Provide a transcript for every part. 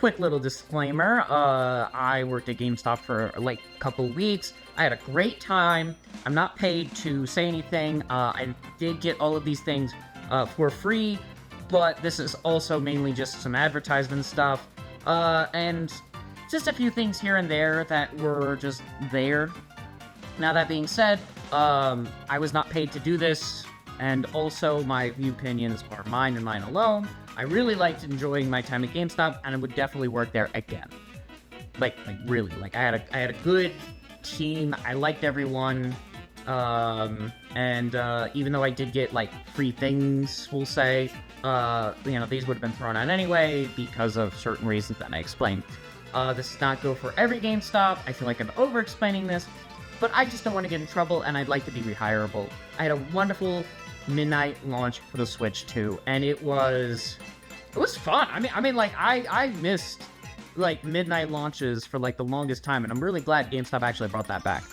quick little disclaimer, I worked at GameStop for like a couple weeks. I had a great time. I'm not paid to say anything. I did get all of these things for free, but this is also mainly just some advertisement stuff, and just a few things here and there that were just there. Now, that being said, I was not paid to do this, and also my view opinions are mine and mine alone. I really liked enjoying my time at GameStop, and I would definitely work there again. Like really, like I had a good team. I liked everyone, and even though I did get like free things, we'll say, these would have been thrown out anyway because of certain reasons that I explained. This does not go for every GameStop. I feel like I'm over-explaining this, but I just don't want to get in trouble, and I'd like to be rehirable. I had a wonderful midnight launch for the Switch 2, and it was fun. I missed like midnight launches for like the longest time, and I'm really glad GameStop actually brought that back.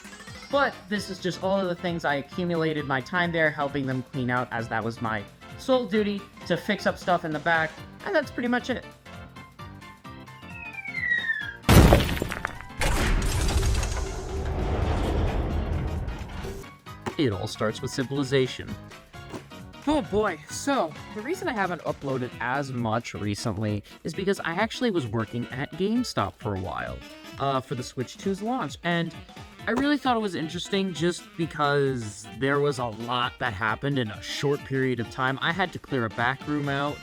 But this is just all of the things I accumulated my time there, helping them clean out, as that was my sole duty, to fix up stuff in the back, and that's pretty much it. It all starts with Civilization. Oh boy, so the reason I haven't uploaded as much recently is because I actually was working at GameStop for a while, for the Switch 2's launch, and I really thought it was interesting just because there was a lot that happened in a short period of time. I had to clear a back room out,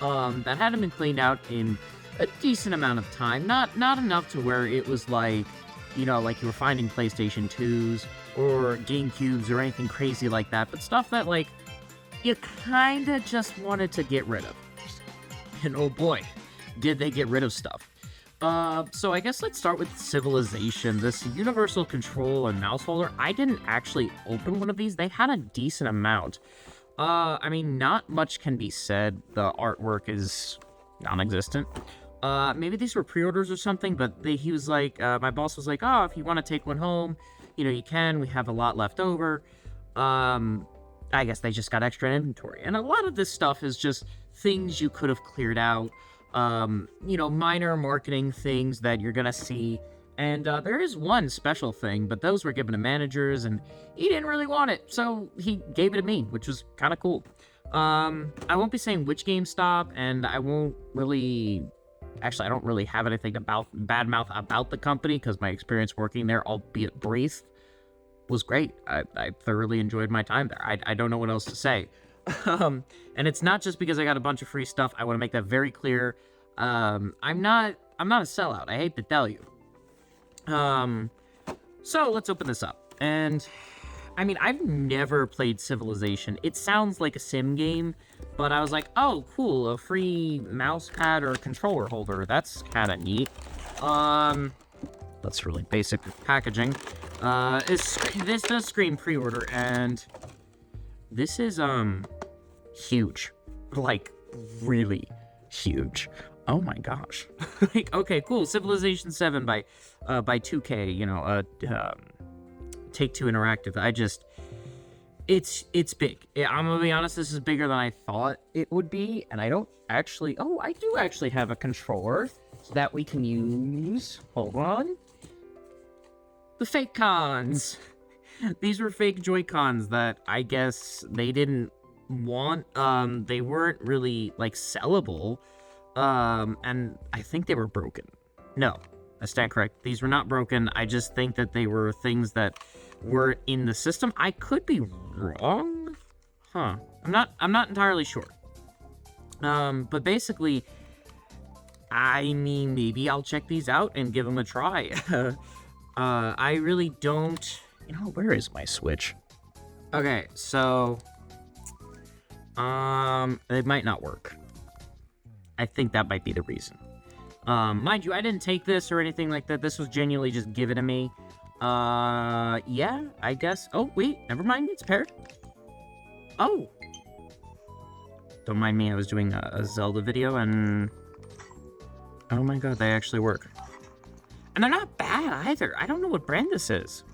that hadn't been cleaned out in a decent amount of time, not enough to where it was like, like you were finding PlayStation 2s or GameCubes or anything crazy like that, but stuff that, like, you kinda just wanted to get rid of. And oh boy, did they get rid of stuff. So I guess let's start with Civilization. This universal control and mouse holder, I didn't actually open one of these. They had a decent amount. Not much can be said. The artwork is non-existent. Maybe these were pre-orders or something, but he was like, my boss was like, oh, if you want to take one home, you can. We have a lot left over. I guess they just got extra inventory. And a lot of this stuff is just things you could have cleared out. Minor marketing things that you're gonna see. And there is one special thing, but those were given to managers, and he didn't really want it, so he gave it to me, which was kind of cool. I won't be saying which GameStop, and I won't really... Actually, I don't really have anything badmouth about the company, because my experience working there, albeit brief, was great. I thoroughly enjoyed my time there. I don't know what else to say. And it's not just because I got a bunch of free stuff. I want to make that very clear. I'm not a sellout. I hate to tell you. So let's open this up. And I've never played Civilization. It sounds like a sim game, but I was like, oh, cool, a free mouse pad or controller holder. That's kind of neat. That's really basic packaging. This does scream pre-order, and this is, huge. Like, really huge. Oh my gosh. Like, okay, cool. Civilization 7 by 2K, Take-Two Interactive. It's big. I'm gonna be honest, this is bigger than I thought it would be, and I do actually have a controller that we can use. Hold on. The fake cons. These were fake Joy-Cons that I guess they didn't want. They weren't really, like, sellable. And I think they were broken. No, I stand correct. These were not broken. I just think that they were things that were in the system. I could be wrong. I'm not entirely sure. But basically, maybe I'll check these out and give them a try. I really don't... where is my Switch? Okay, so... it might not work. I think that might be the reason. Mind you, I didn't take this or anything like that. This was genuinely just given to me. Yeah, I guess. Oh, wait, never mind. It's paired. Oh. Don't mind me, I was doing a Zelda video, and... oh my god, they actually work. And they're not bad either. I don't know what brand this is.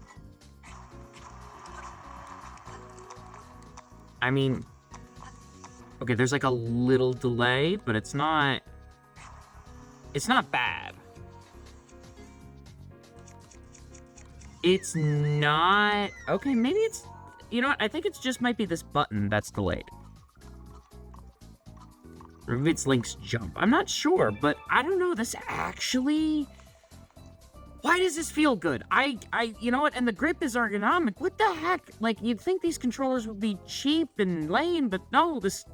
Okay, there's like a little delay, but it's not It's not bad. It's not... Okay, maybe it's... You know what? I think it just might be this button that's delayed. Or maybe it's Link's jump. I'm not sure, but I don't know. This actually... Why does this feel good? You know what? And the grip is ergonomic. What the heck? Like, you'd think these controllers would be cheap and lame, but no, this...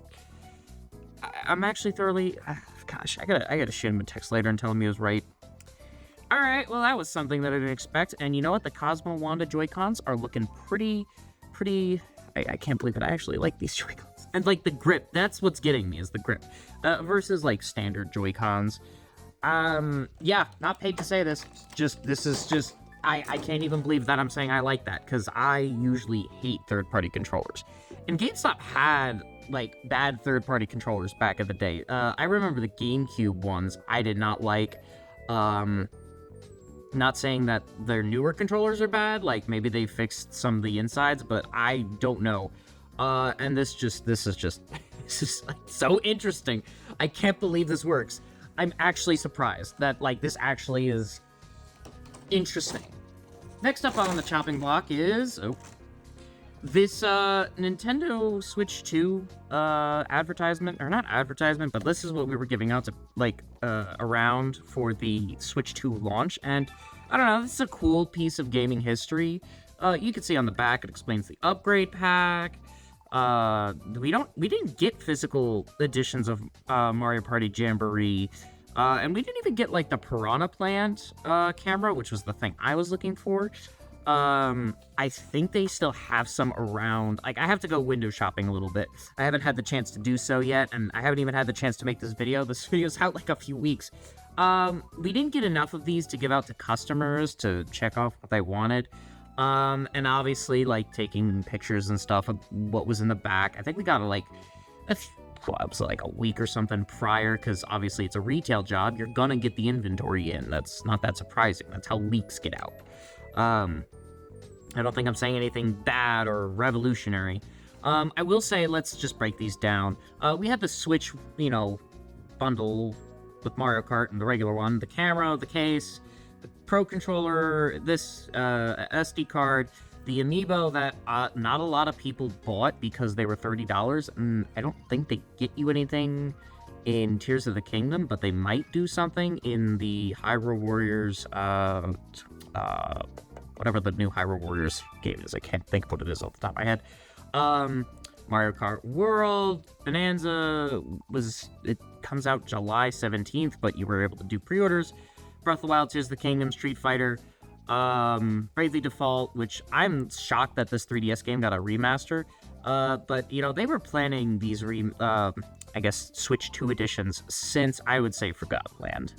I'm actually thoroughly... Gosh, I gotta shoot him a text later and tell him he was right. Alright, well, that was something that I didn't expect. And you know what? The Cosmo Wanda Joy-Cons are looking pretty... I can't believe it. I actually like these Joy-Cons. And, like, the grip. That's what's getting me, is the grip. Versus, like, standard Joy-Cons. Yeah, not paid to say this. This is just... I can't even believe that I'm saying I like that, because I usually hate third-party controllers. And GameStop had, like, bad third-party controllers back in the day. I remember the GameCube ones I did not like. Not saying that their newer controllers are bad, like, maybe they fixed some of the insides, but I don't know. And this is just like, so interesting. I can't believe this works. I'm actually surprised that, like, this actually is interesting. Next up on the chopping block is... this, Nintendo Switch 2, advertisement, or not advertisement, but this is what we were giving out to, like, around for the Switch 2 launch, and, I don't know, this is a cool piece of gaming history. You can see on the back, it explains the upgrade pack. We didn't get physical editions of, Mario Party Jamboree, and we didn't even get, like, the Piranha Plant, camera, which was the thing I was looking for. I think they still have some around. Like, I have to go window shopping a little bit. I haven't had the chance to do so yet, and I haven't even had the chance to make this video. This video's out, like, a few weeks. We didn't get enough of these to give out to customers to check off what they wanted. And obviously, like, taking pictures and stuff of what was in the back. I think we got, like, it was like a week or something prior, because obviously it's a retail job. You're gonna get the inventory in. That's not that surprising. That's how leaks get out. I don't think I'm saying anything bad or revolutionary. I will say, let's just break these down. We had the Switch, you know, bundle with Mario Kart and the regular one, the camera, the case, the Pro Controller, this SD card, the Amiibo that not a lot of people bought because they were $30, and I don't think they get you anything in Tears of the Kingdom, but they might do something in the Hyrule Warriors, whatever the new Hyrule Warriors game is. I can't think of what it is off the top of my head. Mario Kart World, Bonanza, it comes out July 17th, but you were able to do pre-orders. Breath of the Wild, Tears of the Kingdom, Street Fighter, Bravely Default, which I'm shocked that this 3DS game got a remaster. But, you know, they were planning these, I guess, Switch 2 editions since, I would say, Forgotten Land.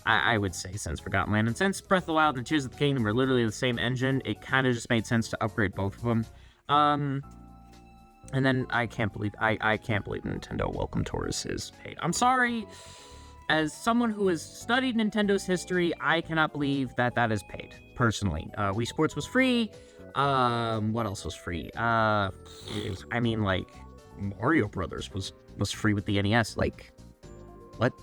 I would say since Forgotten Land. And since Breath of the Wild and Tears of the Kingdom are literally the same engine, it kind of just made sense to upgrade both of them. And then I can't believe Nintendo Welcome Tours is paid. I'm sorry. As someone who has studied Nintendo's history, I cannot believe that that is paid, personally. Wii Sports was free. What else was free? I mean, like, Mario Brothers was free with the NES. Like, what?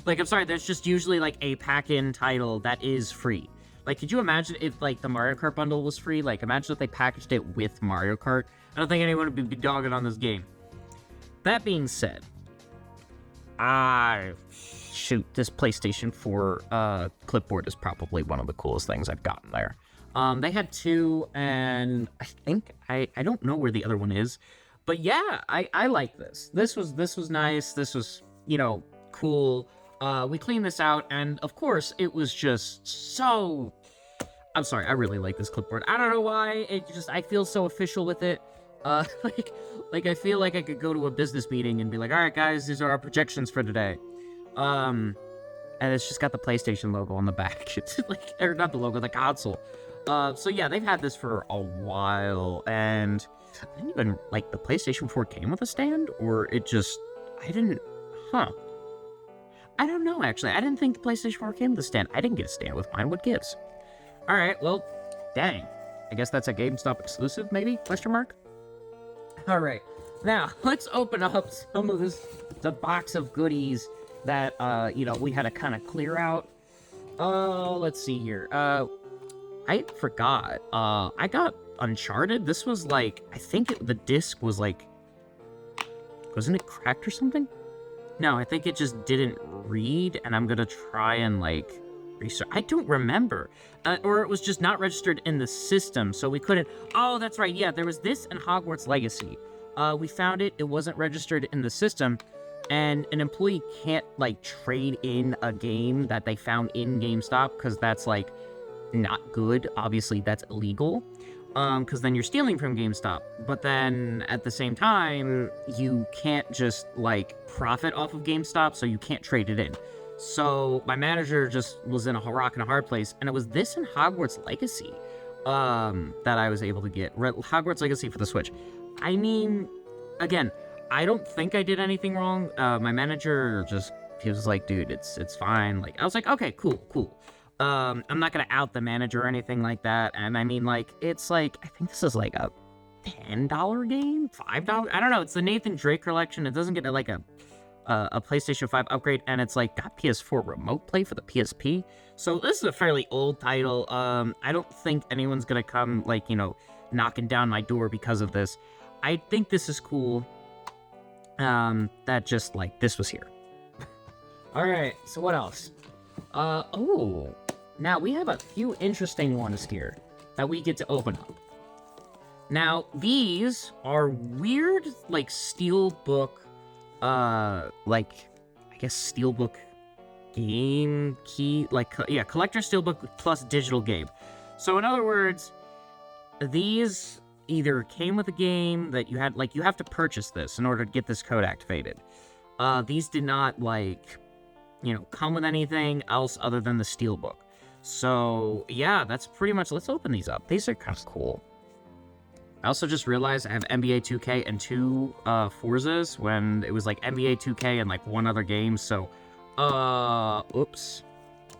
Like, I'm sorry, there's just usually, like, a pack-in title that is free. Like, could you imagine if, like, the Mario Kart bundle was free? Like, imagine if they packaged it with Mario Kart. I don't think anyone would be dogging on this game. That being said, shoot, this PlayStation 4 clipboard is probably one of the coolest things I've gotten there. They had two, and I think, I don't know where the other one is, but yeah, I like this. This was nice. This was, you know, cool. We cleaned this out, and of course, it was just so... I'm sorry, I really like this clipboard. I don't know why, I feel so official with it. Like I feel like I could go to a business meeting and be like, all right, guys, these are our projections for today. And it's just got the PlayStation logo on the back. It's like, or not the logo, the console. So yeah, they've had this for a while, and I didn't even, like, the PlayStation 4 came with a stand, or it just, I don't know, actually. I didn't think the PlayStation 4 came with a stand. I didn't get a stand with mine. What gives? Alright, well, dang. I guess that's a GameStop exclusive, maybe? Question mark? Alright, now, let's open up some of the box of goodies that, we had to kind of clear out. Let's see here. I forgot. I got Uncharted. This was like, I think the disc was like, wasn't it cracked or something? No, I think it just didn't read, and I'm gonna try and like research. I don't remember. Or it was just not registered in the system, so we couldn't. Oh, that's right. Yeah, there was this and Hogwarts Legacy. We found it. It wasn't registered in the system, and an employee can't like trade in a game that they found in GameStop because that's like not good. Obviously, that's illegal. Because then you're stealing from GameStop. But then, at the same time, you can't just, like, profit off of GameStop, so you can't trade it in. So, my manager just was in a rock and a hard place, and it was this and Hogwarts Legacy, that I was able to get. Hogwarts Legacy for the Switch. I mean, again, I don't think I did anything wrong. My manager he was like, dude, it's fine. Like, I was like, okay, cool. I'm not gonna out the manager or anything like that, and I mean, like, it's like, I think this is like a $10 game, $5. I don't know. It's the Nathan Drake collection. It doesn't get like a PlayStation 5 upgrade, and it's like got PS4 remote play for the PSP. So this is a fairly old title. I don't think anyone's gonna come like knocking down my door because of this. I think this is cool. That just like this was here. All right. So what else? Now we have a few interesting ones here that we get to open up. Now, these are weird, like, steelbook, like, I guess steelbook game key, like, yeah, collector steelbook plus digital game. So, in other words, these either came with a game that you had, like, you have to purchase this in order to get this code activated. These did not, like, come with anything else other than the steelbook. So, yeah, that's pretty much... Let's open these up. These are kind of cool. I also just realized I have NBA 2K and 2 Forzas when it was, like, NBA 2K and, like, one other game. So, oops.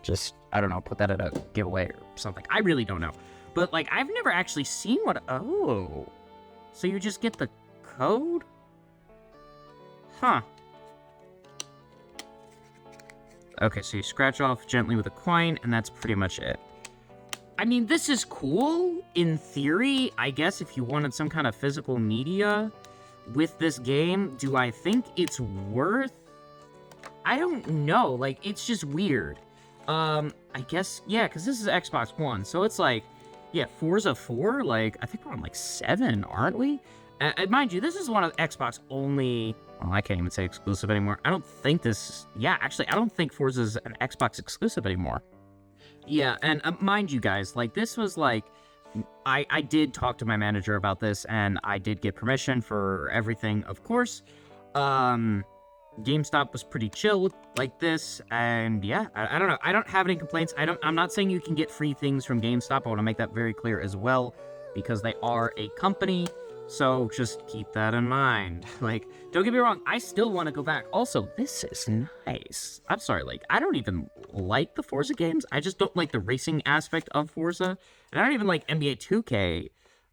Just, I don't know, put that at a giveaway or something. I really don't know. But, like, I've never actually seen what... Oh. So you just get the code? Huh. Okay, so you scratch off gently with a coin, and that's pretty much it. I mean, this is cool, in theory, I guess, if you wanted some kind of physical media with this game. Do I think it's worth? I don't know, like, it's just weird. I guess, yeah, because this is Xbox One, so it's like, yeah, Forza 4, like, I think we're on, like, 7, aren't we? Mind you, this is one of Xbox only... Well, I can't even say exclusive anymore. I don't think this... Yeah, actually, I don't think Forza's an Xbox exclusive anymore. Yeah, and mind you guys, like, this was like... I did talk to my manager about this, and I did get permission for everything, of course. GameStop was pretty chill with, like, this, and yeah, I don't know. I don't have any complaints. I'm not saying you can get free things from GameStop. I want to make that very clear as well, because they are a company. So just keep that in mind. Like, don't get me wrong, I still want to go back. Also, this is nice. I'm sorry, like, I don't even like the Forza games. I just don't like the racing aspect of Forza. And I don't even like NBA 2K.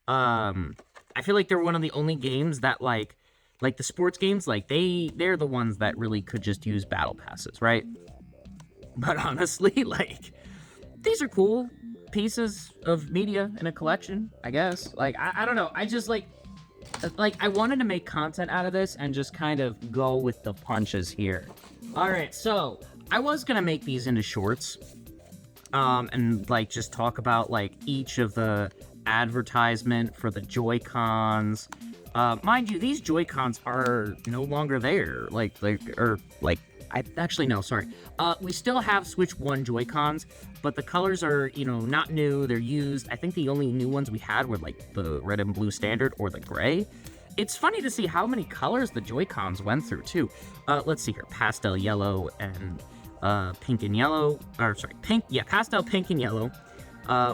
I feel like they're one of the only games that, like the sports games, like, they're the ones that really could just use battle passes, right? But honestly, like, these are cool pieces of media in a collection, I guess. Like, I don't know. I just, like, I wanted to make content out of this and just kind of go with the punches here. All right, so I was gonna make these into shorts, and like just talk about like each of the advertisement for the Joy-Cons. Mind you, these Joy-Cons are no longer there. We still have Switch 1 Joy-Cons, but the colors are, not new. They're used. I think the only new ones we had were, like, the red and blue standard or the gray. It's funny to see how many colors the Joy-Cons went through, too. Let's see here. Pastel yellow and pink and yellow. Pastel, pink, and yellow.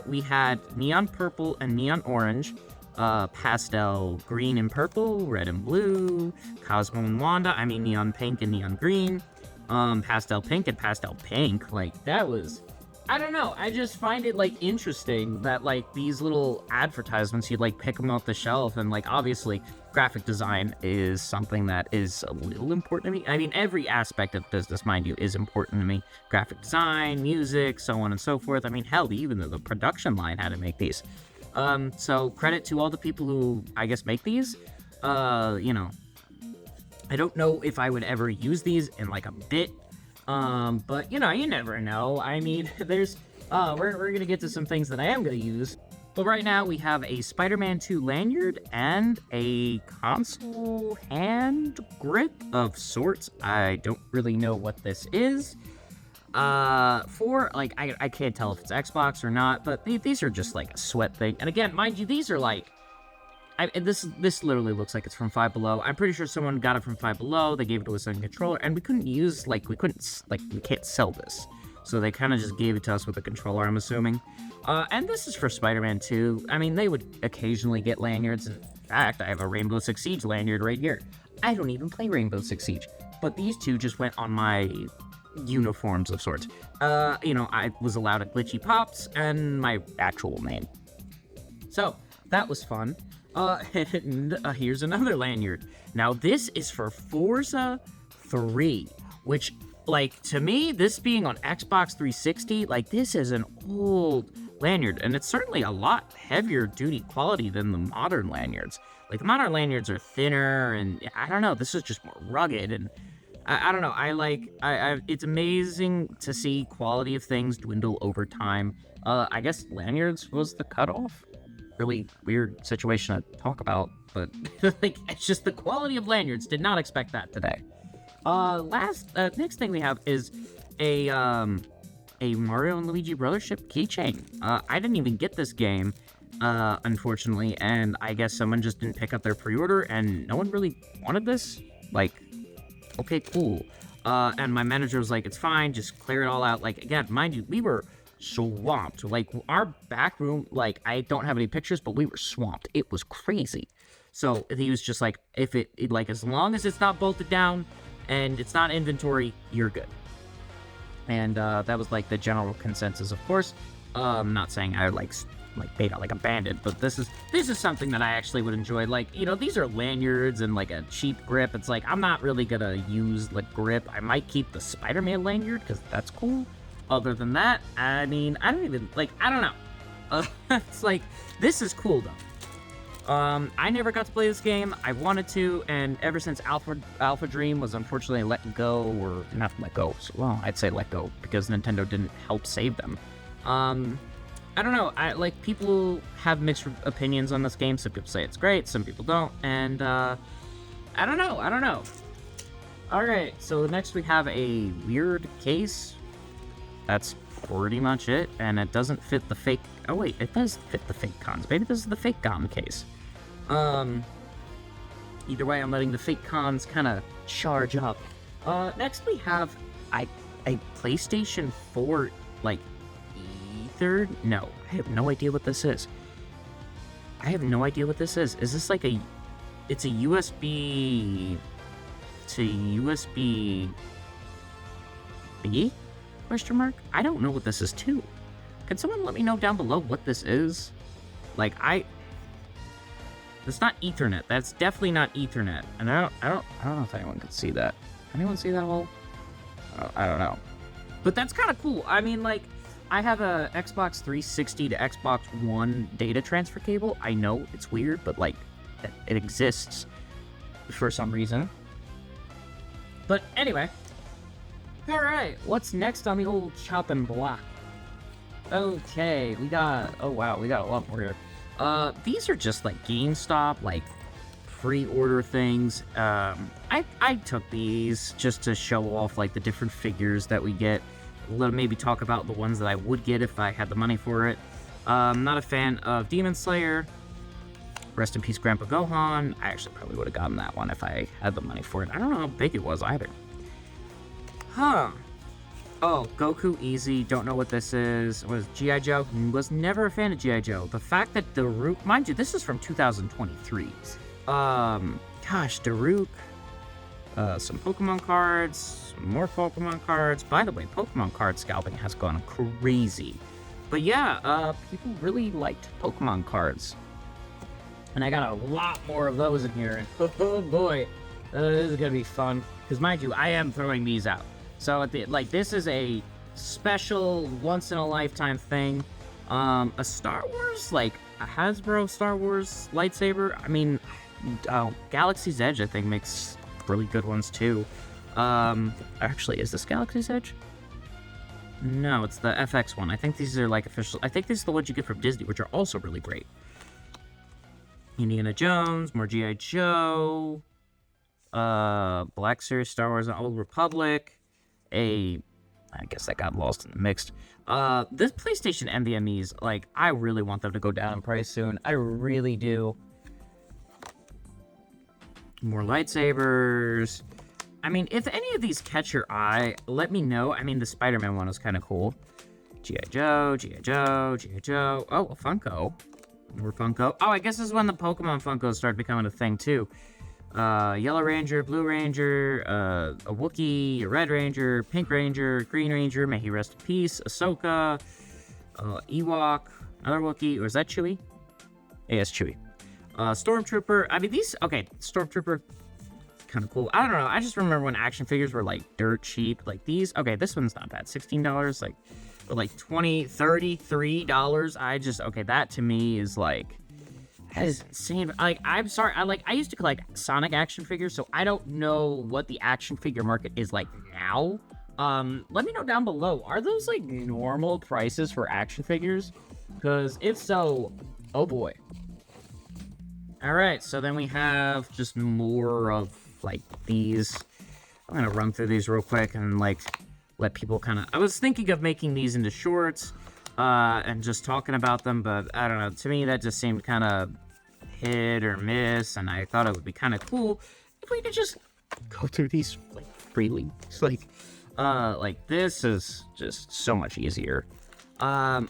We had neon purple and neon orange. Pastel green and purple, red and blue. Cosmo and Wanda. neon pink and neon green. Pastel pink and pastel pink. Like, that was I don't know. I just find it like interesting that like these little advertisements, you'd like pick them off the shelf, and like obviously graphic design is something that is a little important to me. I mean, every aspect of business, mind you, is important to me. Graphic design, music, so on and so forth. I mean, hell, even the production line had to make these. So credit to all the people who I guess make these. You know, I don't know if I would ever use these in like a bit. But you know, you never know. I mean, there's, we're gonna get to some things that I am gonna use. But right now we have a Spider-Man 2 lanyard and a console hand grip of sorts. I don't really know what this is. For, like, I can't tell if it's Xbox or not, but these are just like a sweat thing. And again, mind you, these are like, this literally looks like it's from Five Below. I'm pretty sure someone got it from Five Below. They gave it to us on a controller, and we can't sell this. So they kind of just gave it to us with a controller, I'm assuming. And this is for Spider-Man 2. I mean, they would occasionally get lanyards. In fact, I have a Rainbow Six Siege lanyard right here. I don't even play Rainbow Six Siege. But these two just went on my uniforms of sorts. You know, I was allowed a glitchy pops and my actual name. So, that was fun. And here's another lanyard. Now, this is for Forza 3, which, like, to me, this being on Xbox 360, like, this is an old lanyard, and it's certainly a lot heavier duty quality than the modern lanyards. Like, the modern lanyards are thinner, and I don't know, this is just more rugged, and I don't know, it's amazing to see quality of things dwindle over time. I guess lanyards was the cutoff. Really weird situation to talk about, but like, it's just the quality of lanyards. Did not expect that today. Next thing we have is a Mario and Luigi Brothership keychain. I didn't even get this game, unfortunately, and I guess someone just didn't pick up their pre-order, and no one really wanted this. Like, okay, cool. And my manager was like, it's fine, just clear it all out. Like, again, mind you, we were swamped. Like, our back room, like, I don't have any pictures, but we were swamped. It was crazy. So he was just like, if it like, as long as it's not bolted down and it's not inventory, you're good. And that was like the general consensus, of course. Not saying I like beta like a bandit, but this is something that I actually would enjoy. Like, you know, these are lanyards and like a cheap grip. It's like, I'm not really gonna use the grip. I might keep the Spider-Man lanyard because that's cool. Other than that, I mean, I don't know. It's like, this is cool though. I never got to play this game. I wanted to, and ever since Alpha Dream was unfortunately let go, or not let go. Well, I'd say let go because Nintendo didn't help save them. I don't know. People have mixed opinions on this game. Some people say it's great, some people don't, and I don't know. All right, so next we have a weird case. That's pretty much it, and it doesn't fit the fake... Oh wait, it does fit the fake cons. Maybe this is the fake con case. Either way, I'm letting the fake cons kind of charge up. Next we have a PlayStation 4, like, Ether? No, I have no idea what this is. Is this like a... It's a USB... to USB... B? Question mark? I don't know what this is too. Can someone let me know down below what this is? Like, it's not Ethernet. That's definitely not Ethernet. And I don't know if anyone can see that. Anyone see that hole? I don't know. But that's kind of cool. I mean, like, I have a Xbox 360 to Xbox One data transfer cable. I know it's weird, but like, it exists for some reason. But anyway. Alright, what's next on the old chopping block? Okay, we got a lot more here. These are just like GameStop, like, pre-order things. I took these just to show off like the different figures that we get. Maybe talk about the ones that I would get if I had the money for it. I'm not a fan of Demon Slayer. Rest in peace, Grandpa Gohan. I actually probably would have gotten that one if I had the money for it. I don't know how big it was either. Huh. Oh, Goku Easy. Don't know what this is. Was G.I. Joe? Was never a fan of G.I. Joe. The fact that Daruke... Mind you, this is from 2023. Gosh, Daruke... Some Pokemon cards, some more Pokemon cards. By the way, Pokemon card scalping has gone crazy. But yeah, people really liked Pokemon cards. And I got a lot more of those in here. And oh boy, this is gonna be fun. Because mind you, I am throwing these out. So this is a special, once-in-a-lifetime thing. A Star Wars, like a Hasbro Star Wars lightsaber. I mean, Galaxy's Edge, I think, makes really good ones too. Actually, is this Galaxy's Edge? No, it's the FX one. I think these are like official. I think these are the ones you get from Disney, which are also really great. Indiana Jones, more G.I. Joe, Black Series, Star Wars, and Old Republic. I guess that got lost in the mix. This PlayStation NVMEs, like, I really want them to go down in price soon. I really do. More lightsabers. I mean, if any of these catch your eye, let me know. I mean, the Spider-Man one was kind of cool. G.I. Joe, G.I. Joe, G.I. Joe. Oh, a Funko. More Funko. Oh, I guess this is when the Pokemon Funkos started becoming a thing, too. Yellow Ranger, Blue Ranger, a Wookiee, a Red Ranger, Pink Ranger, Green Ranger, may he rest in peace, Ahsoka, Ewok, another Wookiee, or is that Chewie? Yeah, it's Chewie. Stormtrooper, I mean, Stormtrooper, kind of cool. I don't know, I just remember when action figures were, like, dirt cheap, like these. Okay, this one's not bad, $16, like, but like $20, $33, okay, that to me is, like, that is insane. Like, I'm sorry, I used to collect Sonic action figures, so I don't know what the action figure market is like now. Let me know down below, are those, like, normal prices for action figures? Because if so, oh boy. Alright, so then we have just more of, like, these. I'm gonna run through these real quick and, like, let people kind of... I was thinking of making these into shorts, and just talking about them, but I don't know. To me, that just seemed kind of hit or miss, and I thought it would be kind of cool if we could just go through these, like, freely. It's like this is just so much easier. Oh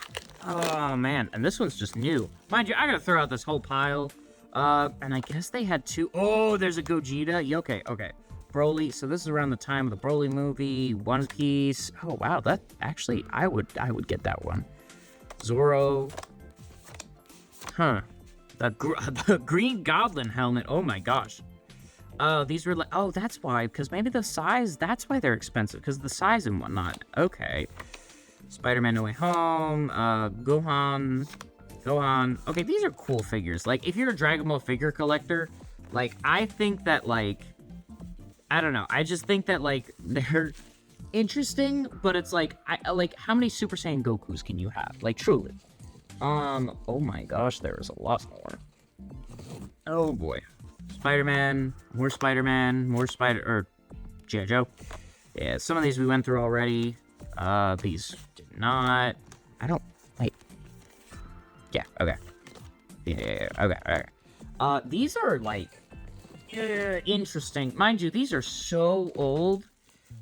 man, and this one's just new. Mind you, I gotta throw out this whole pile. And I guess they had two. Oh, there's a Gogeta. Yeah, okay. Broly. So this is around the time of the Broly movie. One Piece. Oh wow, that actually I would get that one. Zoro. Huh. The Green Goblin helmet. Oh my gosh. Oh, these were like. Oh, that's why. Because maybe the size. That's why they're expensive. Because the size and whatnot. Okay. Spider-Man No Way Home. Gohan. Okay, these are cool figures. Like, if you're a Dragon Ball figure collector, like, I think that, like, I don't know. I just think that, like, they're interesting, but it's like, how many Super Saiyan Gokus can you have? Like, truly. Oh my gosh, there is a lot more. Oh boy. Spider-Man, more G.I. Joe. Yeah, some of these we went through already. These did not. Wait. Yeah, okay. Yeah, okay. These are, like, interesting. Mind you, these are so old.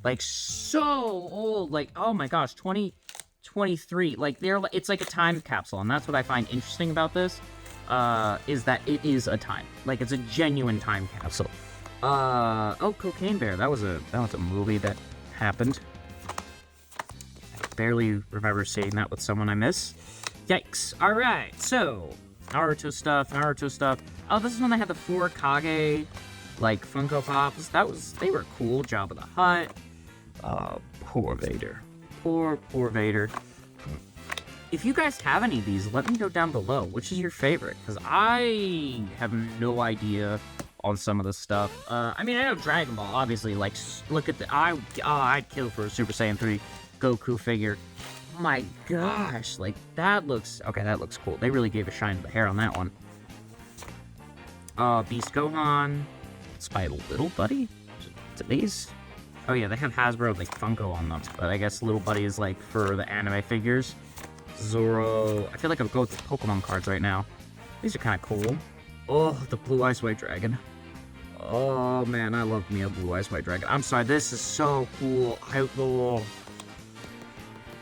Like, so old. Like, oh my gosh, 2023. Like, it's like a time capsule, and that's what I find interesting about this, is that it is a time. Like, it's a genuine time capsule. Oh, Cocaine Bear. That was a movie that happened. I barely remember seeing that with someone I miss. Yikes. Alright, so, Naruto stuff. Oh, this is when they had the 4 Kage, like, Funko Pops. They were cool. Jabba the Hutt. Poor Vader. Poor Vader. If you guys have any of these, let me know down below. Which is your favorite? Because I have no idea on some of this stuff. I mean, I know Dragon Ball, obviously. Like, look at I'd kill for a Super Saiyan 3 Goku figure. Oh my gosh, like, that looks cool. They really gave a shine to the hair on that one. Beast Gohan. It's by Little Buddy? To these? Oh yeah, they have Hasbro, like, Funko on them, but I guess Little Buddy is, like, for the anime figures. Zoro. I feel like I'm going with the Pokemon cards right now. These are kind of cool. Oh, the Blue Eyes White Dragon. Oh man, I love me a Blue Eyes White Dragon. I'm sorry, this is so cool. If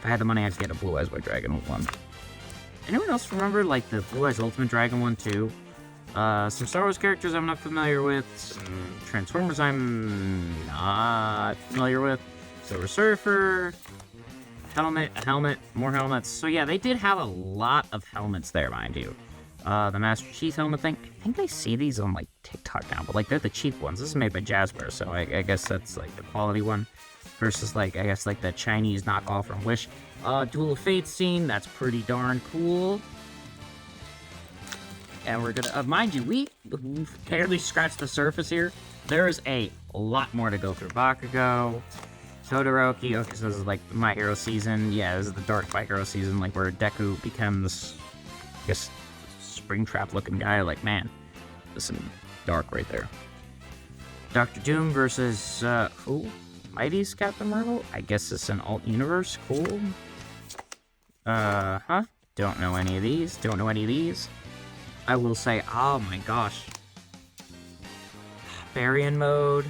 I had the money, I'd get a Blue Eyes White Dragon one. Anyone else remember, like, the Blue Eyes Ultimate Dragon one, too? Some Star Wars characters I'm not familiar with. Some Transformers I'm not familiar with. Silver Surfer. A helmet, more helmets. So yeah, they did have a lot of helmets there, mind you. The Master Chief helmet thing. I think I see these on, like, TikTok now, but, like, they're the cheap ones. This is made by Jasper, so I guess that's, like, the quality one. Versus, like, I guess, like, the Chinese knockoff from Wish. Duel of Fate scene. That's pretty darn cool. And we're gonna, mind you, we barely scratched the surface here. There is a lot more to go through. Bakugo, Todoroki. Okay, so this is like My Hero season. Yeah, this is the Dark My Hero season, like where Deku becomes, I guess, Springtrap looking guy. Like, man, there's some dark right there. Dr. Doom versus, who? Mighty's Captain Marvel? I guess it's an alt universe. Cool. Don't know any of these. I will say, oh my gosh. Varian mode.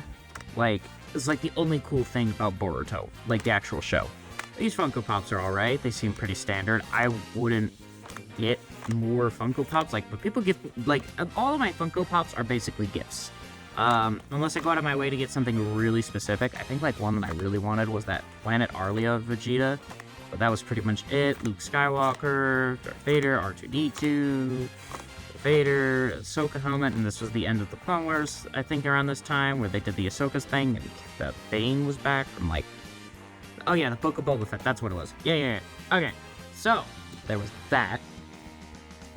Like, it's like the only cool thing about Boruto. Like, the actual show. These Funko Pops are alright. They seem pretty standard. I wouldn't get more Funko Pops. Like, but people get, like, all of my Funko Pops are basically gifts. Unless I go out of my way to get something really specific. I think, like, one that I really wanted was that Planet Arlia Vegeta. But that was pretty much it. Luke Skywalker, Darth Vader, R2-D2, Vader, Ahsoka helmet, and this was the end of the Clone Wars, I think, around this time, where they did the Ahsoka's thing, and the Bane was back from, like... Oh yeah, the Book of Boba Fett, that's what it was. Yeah. Okay, so, there was that.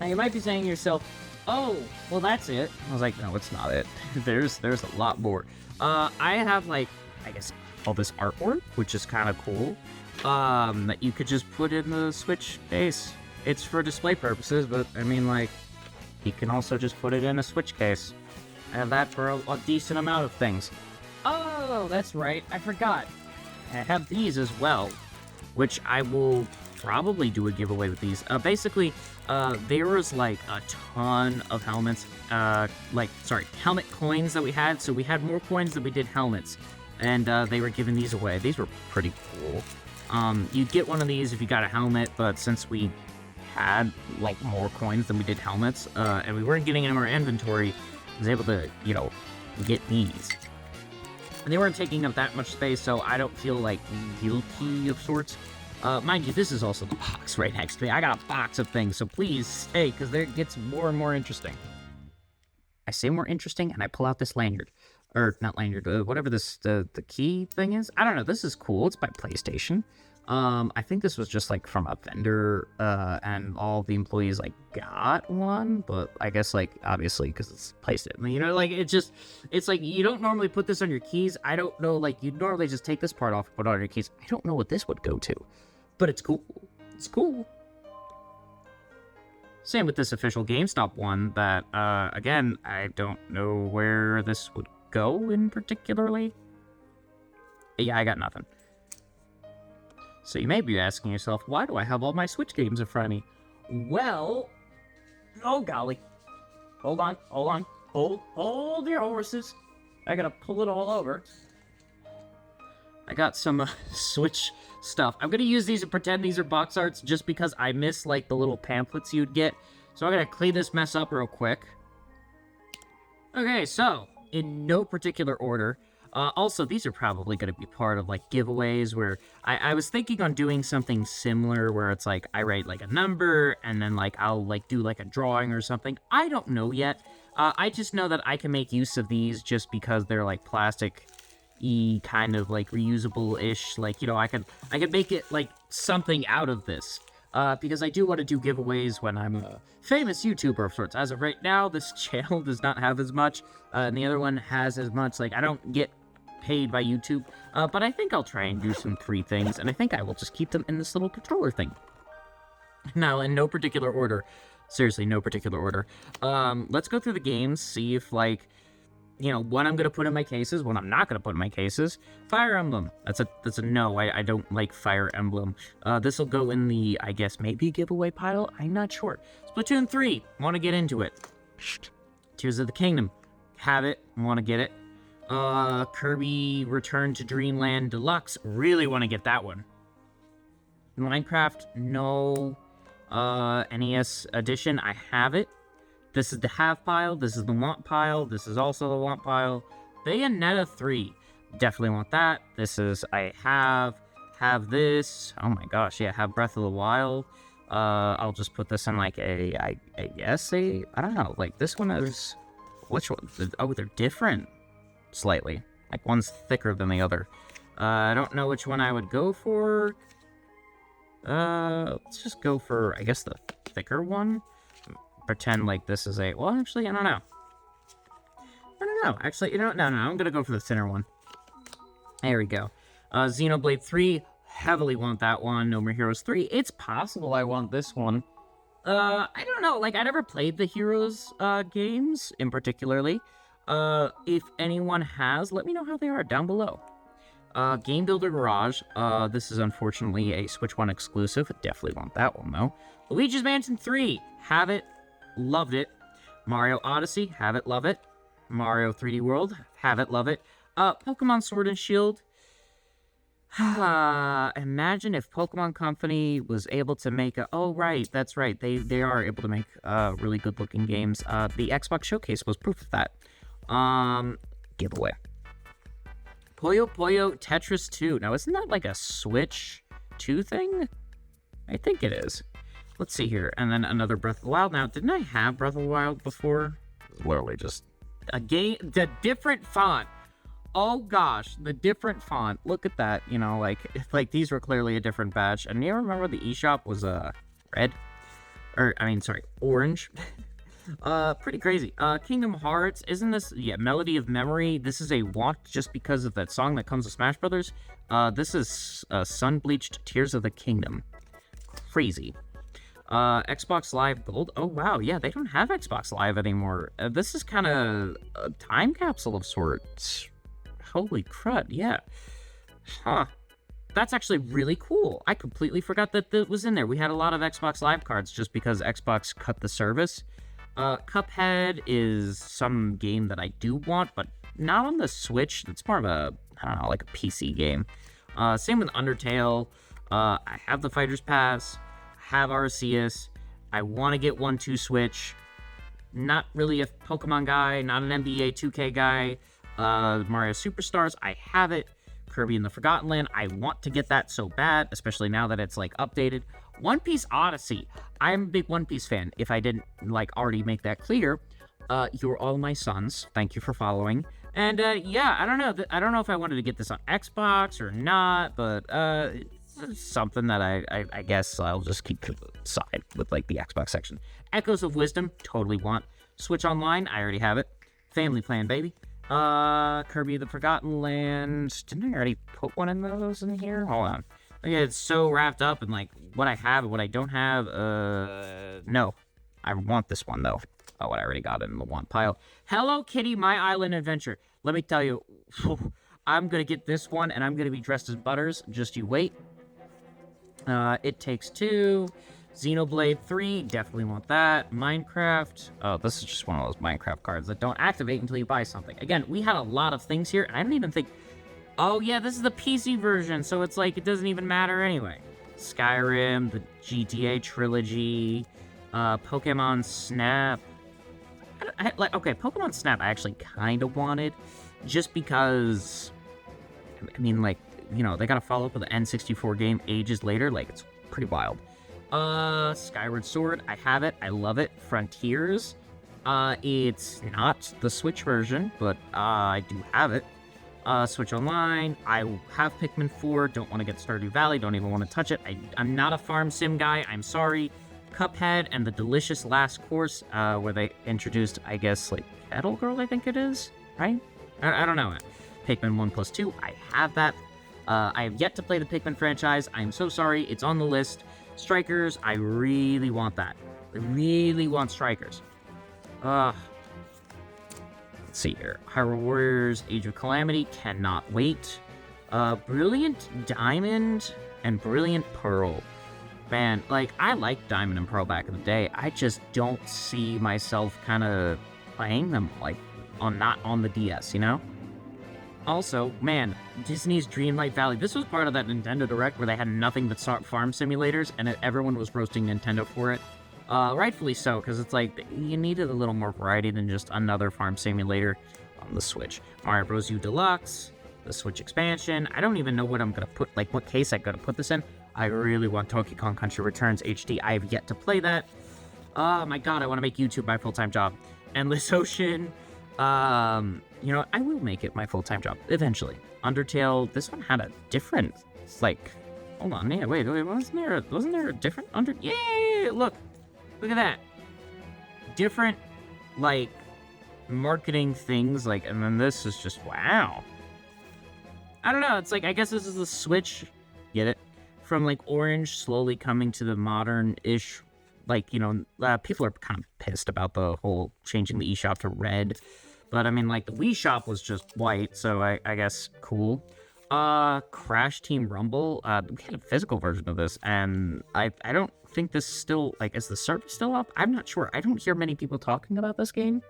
Now, you might be saying to yourself, oh, well, that's it. I was like, no, it's not it. There's a lot more. I have, like, I guess, all this artwork, which is kind of cool, that you could just put in the Switch case. It's for display purposes, but, I mean, like, you can also just put it in a Switch case. I have that for a decent amount of things. Oh, that's right, I forgot. I have these as well, which I will probably do a giveaway with these. Basically, there was like a ton of helmets, helmet coins that we had. So we had more coins than we did helmets, and they were giving these away. These were pretty cool. You'd get one of these if you got a helmet, but since we had like more coins than we did helmets, and we weren't getting in our inventory, I was able to, get these. And they weren't taking up that much space, so I don't feel like guilty of sorts. Mind you, this is also the box right next to me. I got a box of things, so please stay, because it gets more and more interesting. I say more interesting, and I pull out this lanyard. Or, not lanyard, whatever this, the key thing is. I don't know, this is cool. It's by PlayStation. I think this was just, like, from a vendor, and all the employees, like, got one, but I guess, like, obviously, because it's PlayStation, it's like, you don't normally put this on your keys. I don't know, like, you'd normally just take this part off and put it on your keys. I don't know what this would go to, but it's cool. It's cool. Same with this official GameStop one that, again, I don't know where this would go in particularly. Yeah, I got nothing. So you may be asking yourself, why do I have all my Switch games in front of me? Well, oh golly. Hold on. Hold your horses. I gotta pull it all over. I got some Switch stuff. I'm gonna use these and pretend these are box arts just because I miss, like, the little pamphlets you'd get. So I'm gonna clean this mess up real quick. Okay, so, in no particular order, also, these are probably going to be part of, like, giveaways where I was thinking on doing something similar where it's, like, I write, like, a number and then, like, I'll, like, do, like, a drawing or something. I don't know yet. I just know that I can make use of these just because they're, like, plastic-y, kind of, like, reusable-ish. Like, I could make it, like, something out of this. Because I do want to do giveaways when I'm a famous YouTuber of sorts. As of right now, this channel does not have as much, and the other one has as much. Like, I don't get paid by YouTube, but I think I'll try and do some free things, and I think I will just keep them in this little controller thing. Now, in no particular order, seriously, no particular order, let's go through the games, see if, like, what I'm going to put in my cases, what I'm not going to put in my cases. Fire Emblem, that's a no, I don't like Fire Emblem. This will go in the, I guess, maybe giveaway pile, I'm not sure. Splatoon 3, want to get into it. Tears of the Kingdom, have it, want to get it. Kirby Return to Dreamland Deluxe, really want to get that one. Minecraft, no. NES Edition, I have it. This is the have pile. This is the want pile. This is also the want pile. Bayonetta 3. Definitely want that. This is, I have this. Oh my gosh, yeah, have Breath of the Wild. I'll just put this in like I guess I don't know, like this one is, which one? Oh, they're different slightly. Like one's thicker than the other. I don't know which one I would go for. Let's just go for, I guess, the thicker one. Pretend like this is well, actually, I don't know. Actually, no, I'm gonna go for the thinner one. There we go. Xenoblade 3, heavily want that one. No More Heroes 3, it's possible I want this one. I don't know, like, I never played the Heroes, games, in particularly. If anyone has, let me know how they are down below. Game Builder Garage, this is unfortunately a Switch 1 exclusive. Definitely want that one, though. Luigi's Mansion 3, have it, loved it. Mario Odyssey, have it, love it. Mario 3D World, have it, love it. Pokemon Sword and Shield. Imagine if Pokemon Company was able to make oh, right, that's right. They are able to make, really good-looking games. The Xbox Showcase was proof of that. Giveaway. Puyo Puyo Tetris 2. Now, isn't that like a Switch 2 thing? I think it is. Let's see here. And then another Breath of the Wild. Now, didn't I have Breath of the Wild before? Literally just a game, the different font. Oh gosh, the different font. Look at that. You know, like these were clearly a different batch. And you remember the eShop was red? Orange. Pretty crazy. Kingdom Hearts, isn't this, yeah, Melody of Memory? This is a want just because of that song that comes with Smash Brothers. This is Sun-Bleached Tears of the Kingdom. Crazy. Xbox Live Gold. Oh wow, yeah, they don't have Xbox Live anymore. This is kind of a time capsule of sorts. Holy crud, yeah. Huh. That's actually really cool. I completely forgot that that was in there. We had a lot of Xbox Live cards just because Xbox cut the service. Cuphead is some game that I do want, but not on the Switch. It's more of a, I don't know, like a PC game. Same with Undertale. I have the Fighter's Pass, have Arceus. I want to get 1-2 Switch. Not really a Pokemon guy, not an NBA 2K guy. Mario Superstars, I have it. Kirby in the Forgotten Land, I want to get that so bad, especially now that it's, like, updated. One Piece Odyssey, I'm a big One Piece fan, if I didn't, like, already make that clear. You're all my sons, thank you for following. And, yeah, I don't know if I wanted to get this on Xbox or not, but, it's something that I guess I'll just keep to the side with, like, the Xbox section. Echoes of Wisdom, totally want. Switch Online, I already have it. Family Plan, baby. Kirby the Forgotten Land. Didn't I already put one in those in here? Hold on. Okay, it's so wrapped up in, like, what I have and what I don't have. No. I want this one, though. Oh, what I already got it in the want pile. Hello Kitty, My Island Adventure. Let me tell you, I'm gonna get this one, and I'm gonna be dressed as Butters. Just you wait. It Takes Two. Xenoblade 3, definitely want that. Minecraft, oh, this is just one of those Minecraft cards that don't activate until you buy something. Again, we had a lot of things here, and I didn't even think, oh yeah, this is the PC version, so it's like, it doesn't even matter anyway. Skyrim, the GTA trilogy, Pokemon Snap. Okay, Pokemon Snap I actually kind of wanted, just because, I mean, like, you know, they gotta follow up with the N64 game ages later, like, it's pretty wild. Skyward Sword, I have it, I love it. Frontiers, it's not the Switch version, but, I do have it. Switch Online, I have Pikmin 4, don't want to get Stardew Valley, don't even want to touch it. I'm not a farm sim guy, I'm sorry. Cuphead and the Delicious Last Course, where they introduced, I guess, like, Kettle Girl, I think it is, right? I don't know. Pikmin 1+2, I have that. I have yet to play the Pikmin franchise, I'm so sorry, it's on the list. Strikers, I really want that. I really want Strikers. Let's see here. Hyrule Warriors, Age of Calamity, cannot wait. Brilliant Diamond and Brilliant Pearl. Man, like, I liked Diamond and Pearl back in the day. I just don't see myself kind of playing them, like, not on the DS, you know? Also, man, Disney's Dreamlight Valley. This was part of that Nintendo Direct where they had nothing but farm simulators, and everyone was roasting Nintendo for it. Rightfully so, because it's like, you needed a little more variety than just another farm simulator on the Switch. Mario Bros. U Deluxe, the Switch expansion. I don't even know what I'm gonna put, like, what case I'm gonna put this in. I really want Donkey Kong Country Returns HD. I have yet to play that. Oh my god, I want to make YouTube my full-time job. Endless Ocean. You know, I will make it my full-time job, eventually. Undertale, this one had a different, like, hold on, yeah, wait, wasn't there a different yeah, look at that. Different, like, marketing things, like, and then this is just, wow. I don't know, it's like, I guess this is the switch, get it? From, like, orange slowly coming to the modern-ish, like, you know, people are kind of pissed about the whole changing the eShop to red. But, I mean, like, the Wii Shop was just white, so I guess cool. Crash Team Rumble, we had a physical version of this, and I don't think this still, like, is the service still up? I'm not sure. I don't hear many people talking about this game.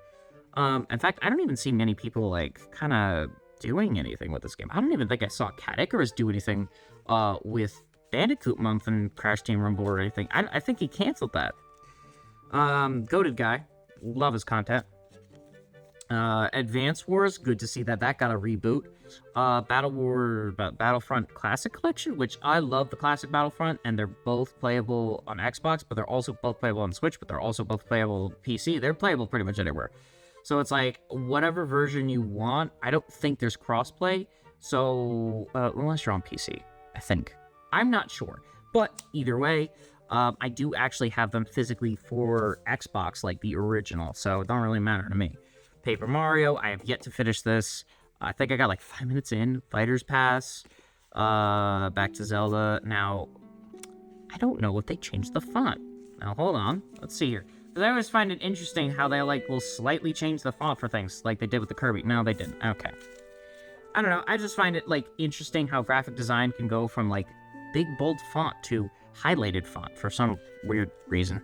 In fact, I don't even see many people, like, kind of doing anything with this game. I don't even think I saw Cat Icarus do anything, with Bandicoot Month and Crash Team Rumble or anything. I think he canceled that. Goated guy. Love his content. Advance Wars, good to see that got a reboot. Battlefront Classic Collection, which I love the Classic Battlefront, and they're both playable on Xbox, but they're also both playable on Switch, but they're also both playable on PC. They're playable pretty much anywhere. So it's like, whatever version you want. I don't think there's crossplay, so, unless you're on PC, I think. I'm not sure, but either way, I do actually have them physically for Xbox, like the original, so it don't really matter to me. Paper Mario, I have yet to finish this. I think I got like 5 minutes in. Fighter's Pass, back to Zelda. Now, I don't know if they changed the font. Now, hold on. Let's see here. Because I always find it interesting how they, like, will slightly change the font for things, like they did with the Kirby. No, they didn't. Okay. I don't know. I just find it, like, interesting how graphic design can go from, like, big, bold font to highlighted font for some weird reason.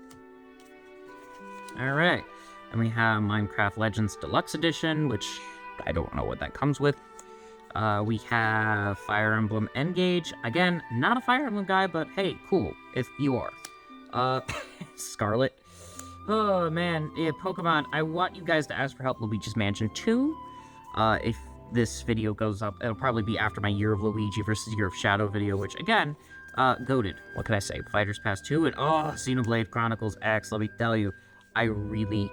Alright. And we have Minecraft Legends Deluxe Edition, which I don't know what that comes with. We have Fire Emblem Engage. Again, not a Fire Emblem guy, but hey, cool, if you are. Scarlet. Oh, man. Yeah, Pokemon, I want you guys to ask for help Luigi's Mansion 2. If this video goes up, it'll probably be after my Year of Luigi versus Year of Shadow video, which, again, goated. What can I say? Fighters Pass 2 and, Xenoblade Chronicles X. Let me tell you, I really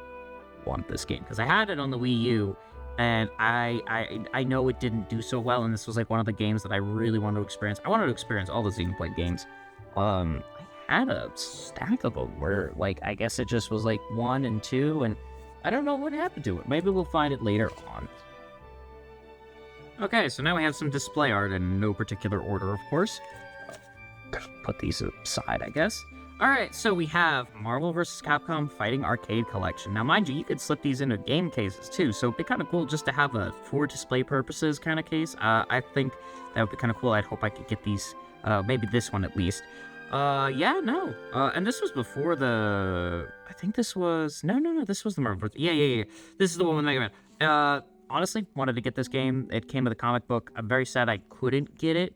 want this game, because I had it on the Wii U, and I know it didn't do so well, and this was like one of the games that I really wanted to experience. I wanted to experience all the Xenoblade games. I had a stack of them where, like, I guess it just was like 1 and 2, and I don't know what happened to it. Maybe we'll find it later on. Okay, so now we have some display art in no particular order, of course. Put these aside, I guess. Alright, so we have Marvel vs. Capcom Fighting Arcade Collection. Now, mind you, you could slip these into game cases, too, so it'd be kind of cool just to have a for display purposes kind of case. I think that would be kind of cool. I'd hope I could get these, maybe this one at least. And this was before the... I think this was... No, this was the Marvel... Yeah. This is the one with Mega Man. Honestly, wanted to get this game. It came with a comic book. I'm very sad I couldn't get it.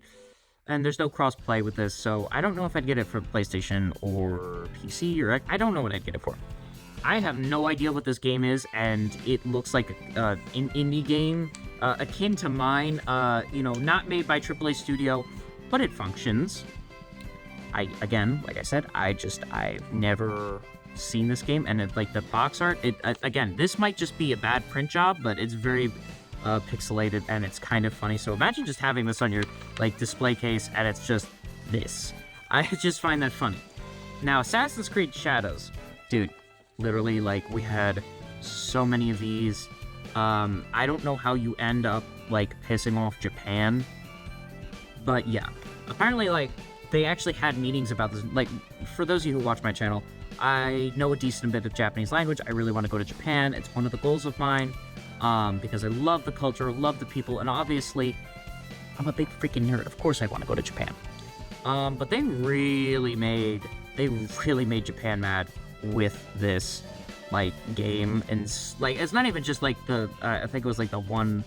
And there's no cross-play with this, so I don't know if I'd get it for PlayStation or PC, or I don't know what I'd get it for. I have no idea what this game is, and it looks like an indie game, akin to mine, not made by AAA Studio, but it functions. Again, like I said, I've never seen this game, and like the box art, again, this might just be a bad print job, but it's very... pixelated, and it's kind of funny. So imagine just having this on your, like, display case, and it's just this. I just find that funny. Now, Assassin's Creed Shadows. Dude, literally, like, we had so many of these. I don't know how you end up, like, pissing off Japan. But, yeah. Apparently, like, they actually had meetings about this. Like, for those of you who watch my channel, I know a decent bit of Japanese language. I really want to go to Japan. It's one of the goals of mine. Because I love the culture, love the people, and obviously, I'm a big freaking nerd. Of course I want to go to Japan. But they really made Japan mad with this, like, game. And, like, it's not even just, like, I think it was, like, the one,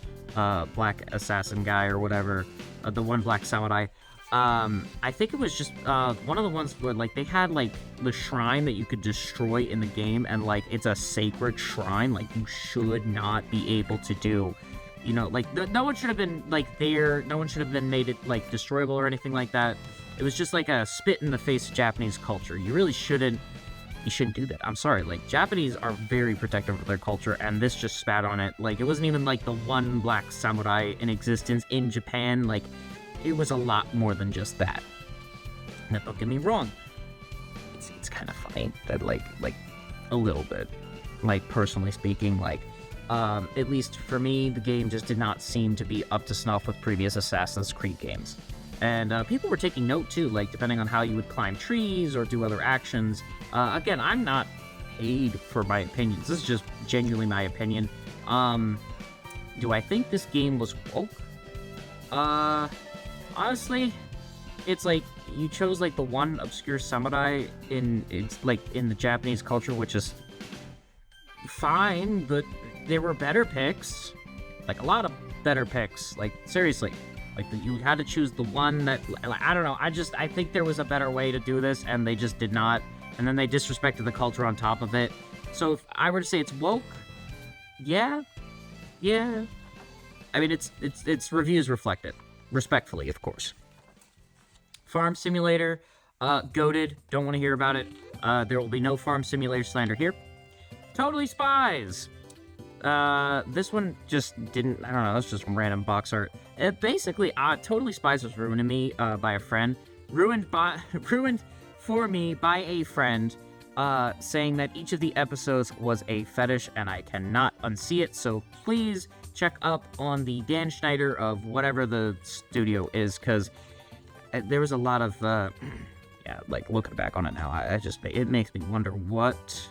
black assassin guy or whatever, the one black samurai. I think it was just one of the ones where like they had like the shrine that you could destroy in the game, and like it's a sacred shrine, like you should not be able to do. You know, like no one should have been like there. No one should have been made it like destroyable or anything like that. It was just like a spit in the face of Japanese culture. You really shouldn't. You shouldn't do that. I'm sorry. Like, Japanese are very protective of their culture, and this just spat on it. Like, it wasn't even like the one black samurai in existence in Japan. Like, it was a lot more than just that. Now, don't get me wrong. It's kind of funny that like a little bit. Like, personally speaking, like, at least for me, the game just did not seem to be up to snuff with previous Assassin's Creed games. And people were taking note too, like depending on how you would climb trees or do other actions. Again, I'm not paid for my opinions. This is just genuinely my opinion. Do I think this game was woke? Honestly, it's like you chose like the one obscure samurai in the Japanese culture, which is fine, but there were better picks, like a lot of better picks. Like seriously. Like, you had to choose the one that, like, I don't know, I think there was a better way to do this, and they just did not, and then they disrespected the culture on top of it. So if I were to say it's woke, yeah. I mean, it's reviews reflect it, respectfully, of course. Farm Simulator, goated, don't want to hear about it. There will be no Farm Simulator slander here. Totally Spies! This one just didn't, I don't know, it's just random box art. Basically, Totally Spies was ruined to me, by a friend. Ruined for me by a friend, saying that each of the episodes was a fetish, and I cannot unsee it, so please check up on the Dan Schneider of whatever the studio is, because there was a lot of, yeah, like, looking back on it now, it makes me wonder what...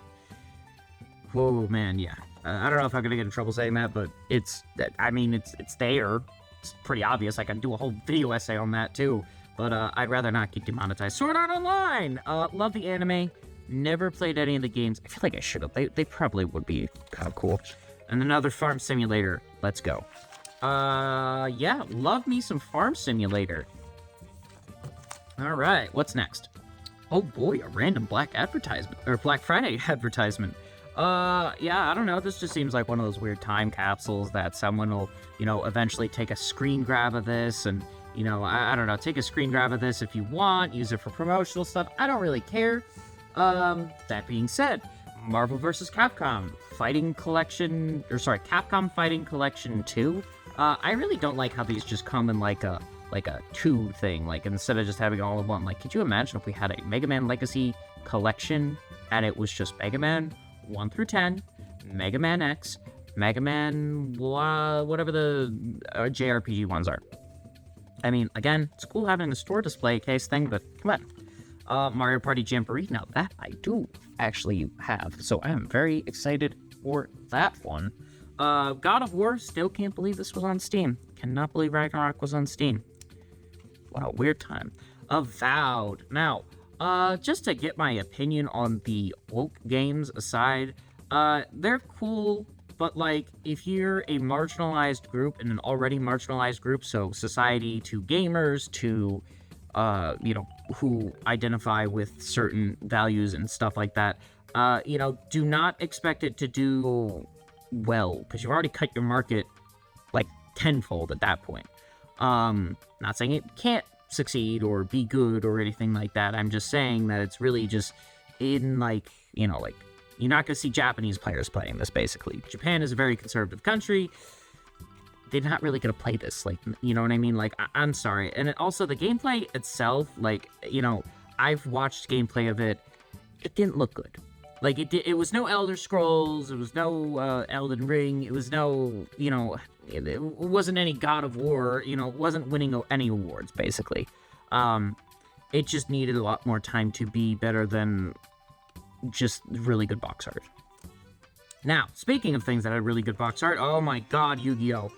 Whoa, man, yeah. I don't know if I'm gonna get in trouble saying that, but it's there. It's pretty obvious. I can do a whole video essay on that too, but I'd rather not get demonetized. Sword Art Online! Love the anime. Never played any of the games. I feel like I should have. They probably would be kind of cool. And another Farm Simulator. Let's go. Yeah, love me some Farm Simulator. Alright, what's next? Oh boy, a random Black Friday advertisement. Yeah, I don't know, this just seems like one of those weird time capsules that someone will, eventually take a screen grab of this, and, I don't know, take a screen grab of this if you want, use it for promotional stuff, I don't really care. That being said, Marvel vs. Capcom Capcom Fighting Collection 2, I really don't like how these just come in like a 2 thing, like, instead of just having all in one. Like, could you imagine if we had a Mega Man Legacy collection, and it was just Mega Man 1 through 10, Mega Man X, Mega Man, whatever the JRPG ones are. I mean, again, it's cool having a store display case thing, but come on. Mario Party Jamboree, now that I do actually have, so I am very excited for that one. God of War, still can't believe this was on Steam. Cannot believe Ragnarok was on Steam. What a weird time. Avowed. Now, just to get my opinion on the woke games aside, they're cool, but, like, if you're a marginalized group, and an already marginalized group, so society to gamers to, who identify with certain values and stuff like that, do not expect it to do well, because you've already cut your market, like, tenfold at that point. Not saying it can't succeed or be good or anything like that. I'm just saying that it's really just in, like, you're not gonna see Japanese players playing this, basically. Japan is a very conservative country. They're not really gonna play this, like, you know what I mean? Like, I'm sorry. And also, the gameplay itself, like, I've watched gameplay of it. It didn't look good. Like, it was no Elder Scrolls, it was no Elden Ring, it was no, it wasn't any God of War, it wasn't winning any awards, basically. It just needed a lot more time to be better than just really good box art. Now, speaking of things that had really good box art, oh my god, Yu-Gi-Oh!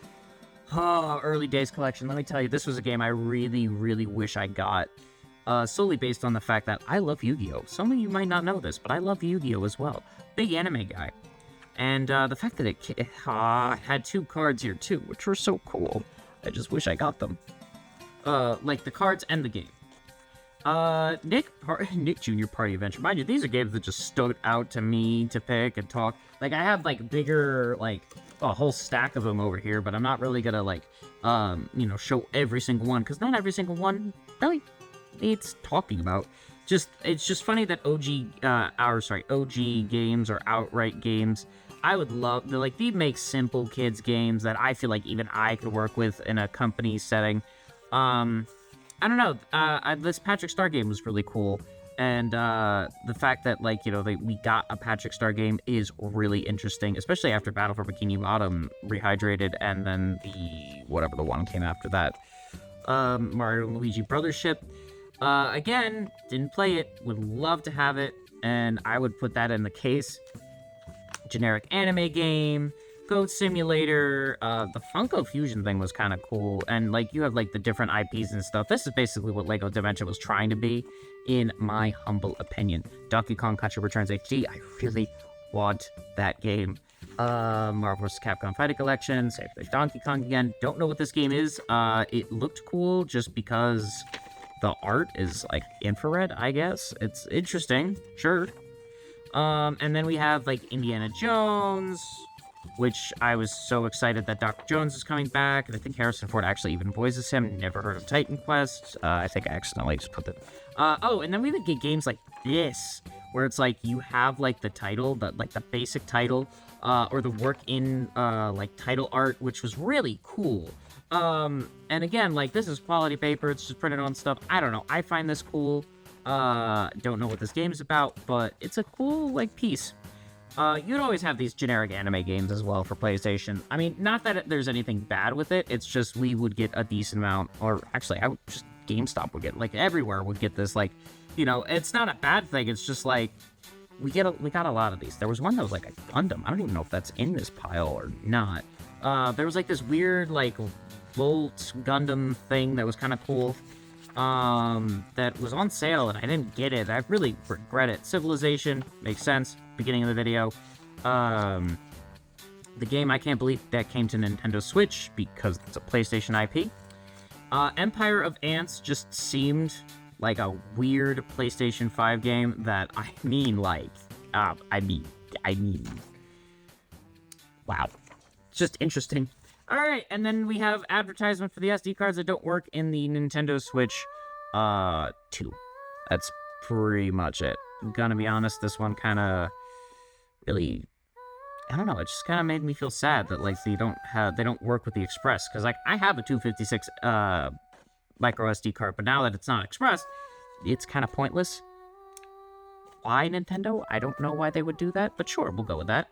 Oh, early days collection, let me tell you, this was a game I really, really wish I got. Solely based on the fact that I love Yu-Gi-Oh! Some of you might not know this, but I love Yu-Gi-Oh! As well. Big anime guy. And the fact that it had 2 cards here too, which were so cool. I just wish I got them. like the cards and the game. Nick Jr. Party Adventure. Mind you, these are games that just stood out to me to pick and talk. Like, I have, like, bigger, like, a whole stack of them over here, but I'm not really gonna, like, show every single one, because not every single one really needs talking about. It's just funny that OG games or outright games, I would love, they make simple kids games that I feel like even I could work with in a company setting. I don't know, this Patrick Star game was really cool, and the fact that, like, we got a Patrick Star game is really interesting, especially after Battle for Bikini Bottom Rehydrated, and then whatever the one came after that, Mario and Luigi Brothership. Again, didn't play it, would love to have it, and I would put that in the case. Generic anime game, Goat Simulator, the Funko Fusion thing was kind of cool, and, like, you have, like, the different IPs and stuff. This is basically what LEGO Dimension was trying to be, in my humble opinion. Donkey Kong Country Returns HD, I really want that game. Marvel vs. Capcom Fighting Collection, same thing. Donkey Kong again, don't know what this game is. It looked cool just because the art is, like, infrared, I guess. It's interesting, sure. And then we have, like, Indiana Jones, which I was so excited that Dr. Jones is coming back, and I think Harrison Ford actually even voices him. Never heard of Titan Quest. I think I accidentally just put that. And then we would get games like this, where it's like you have, like, the title, the basic title, or the work in, like, title art, which was really cool. And again, like, this is quality paper, it's just printed on stuff. I don't know, I find this cool. Don't know what this game is about, but it's a cool, like, piece. You'd always have these generic anime games as well for PlayStation. I mean, not that there's anything bad with it, it's just we would get a decent amount, or actually, GameStop would get, like, everywhere would get this, like, it's not a bad thing, it's just, like, we got a lot of these. There was one that was, like, a Gundam. I don't even know if that's in this pile or not. There was, like, this weird, like, Volt Gundam thing that was kind of cool. That was on sale, and I didn't get it. I really regret it. Civilization, makes sense, beginning of the video. The game, I can't believe that came to Nintendo Switch, because it's a PlayStation IP. Empire of Ants just seemed like a weird PlayStation 5 game that, wow. It's just interesting. Alright, and then we have advertisement for the SD cards that don't work in the Nintendo Switch 2. That's pretty much it. I'm gonna be honest, this one kind of really, I don't know, it just kind of made me feel sad that, like, they don't work with the Express, because, like, I have a 256 micro SD card, but now that it's not Express, it's kind of pointless. Why, Nintendo? I don't know why they would do that, but sure, we'll go with that.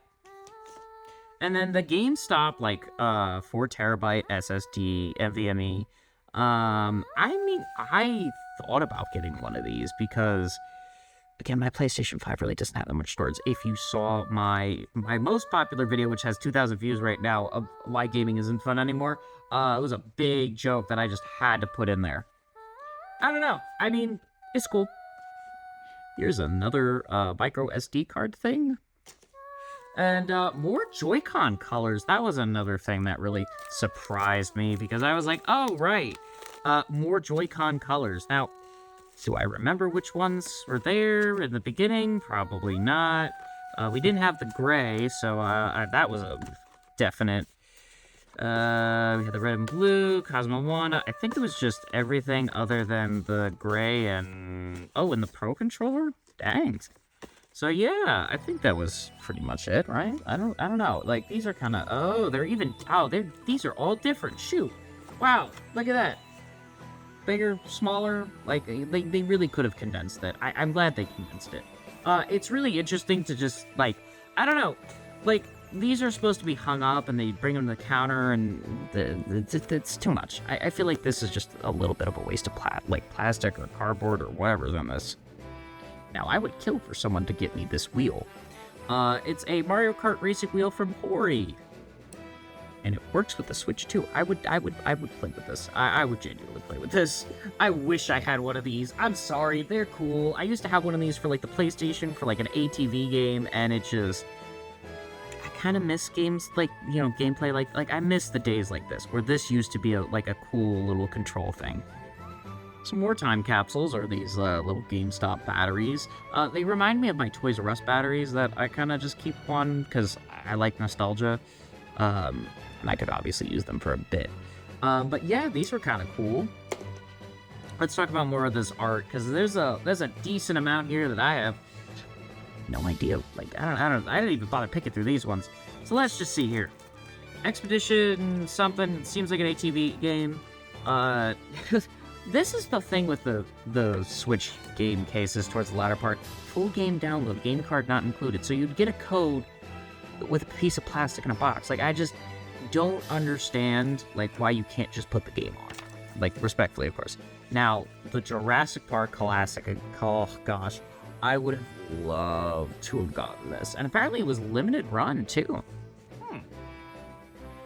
And then the GameStop, like, 4 terabyte SSD NVMe. I thought about getting one of these because, again, my PlayStation 5 really doesn't have that much storage. If you saw my most popular video, which has 2,000 views right now, of why gaming isn't fun anymore, it was a big joke that I just had to put in there. I don't know. I mean, it's cool. Here's another micro SD card thing. And more Joy-Con colors. That was another thing that really surprised me, because I was like, oh, right. More Joy-Con colors. Now, do I remember which ones were there in the beginning? Probably not. We didn't have the gray, so that was a definite. We had the red and blue, Cosmo Wanda. I think it was just everything other than the gray and... Oh, and the Pro Controller? Dang. So yeah, I think that was pretty much it, right? I don't know. Like, these are kind of, these are all different. Shoot. Wow, look at that. Bigger, smaller, like, they really could have condensed it. I'm glad they condensed it. It's really interesting to just, like, I don't know, like, these are supposed to be hung up, and they bring them to the counter, and it's too much. I feel like this is just a little bit of a waste of plastic or cardboard or whatever's in this. Now, I would kill for someone to get me this wheel. It's a Mario Kart racing wheel from Hori. And it works with the Switch, too. I would play with this. I would genuinely play with this. I wish I had one of these. I'm sorry, they're cool. I used to have one of these for, like, the PlayStation, for, like, an ATV game, and it just... I kind of miss games, like, gameplay, like, I miss the days like this, where this used to be, a cool little control thing. Some more time capsules are these little GameStop batteries. They remind me of my Toys R Us batteries that I kind of just keep on because I like nostalgia. And I could obviously use them for a bit. But yeah, these are kind of cool. Let's talk about more of this art because there's a decent amount here that I have no idea. Like I didn't even bother picking through these ones. So let's just see here. Expedition something seems like an ATV game. This is the thing with the Switch game cases towards the latter part. Full game download, game card not included. So you'd get a code with a piece of plastic in a box. Like, I just don't understand, like, why you can't just put the game on. Like, respectfully, of course. Now, the Jurassic Park Classic, oh gosh, I would have loved to have gotten this. And apparently it was limited run, too.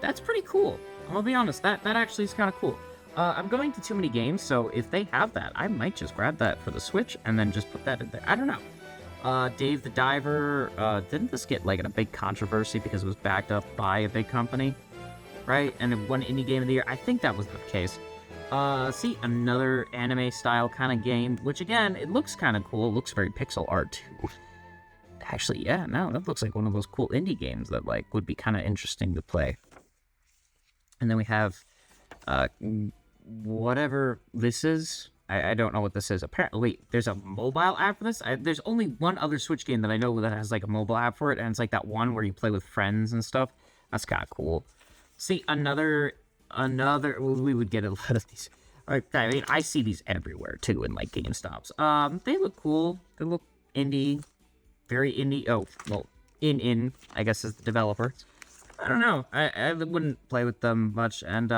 That's pretty cool. I'll be honest, that actually is kind of cool. I'm going to too many games, so if they have that, I might just grab that for the Switch and then just put that in there. I don't know. Dave the Diver, didn't this get, like, in a big controversy because it was backed up by a big company? Right? And it won Indie Game of the Year? I think that was the case. See, another anime-style kind of game, which, again, it looks kind of cool. It looks very pixel art, too. Actually, yeah, no, that looks like one of those cool indie games that, like, would be kind of interesting to play. And then we have, whatever this is. I don't know what this is. Apparently, wait, there's a mobile app for this? There's only one other Switch game that I know that has, like, a mobile app for it, and it's, like, that one where you play with friends and stuff. That's kind of cool. See, another, well, we would get a lot of these. I mean, I see these everywhere, too, in, like, GameStops. They look cool. They look indie. Very indie. Oh, well, in, I guess, is the developer. I don't know. I wouldn't play with them much, and,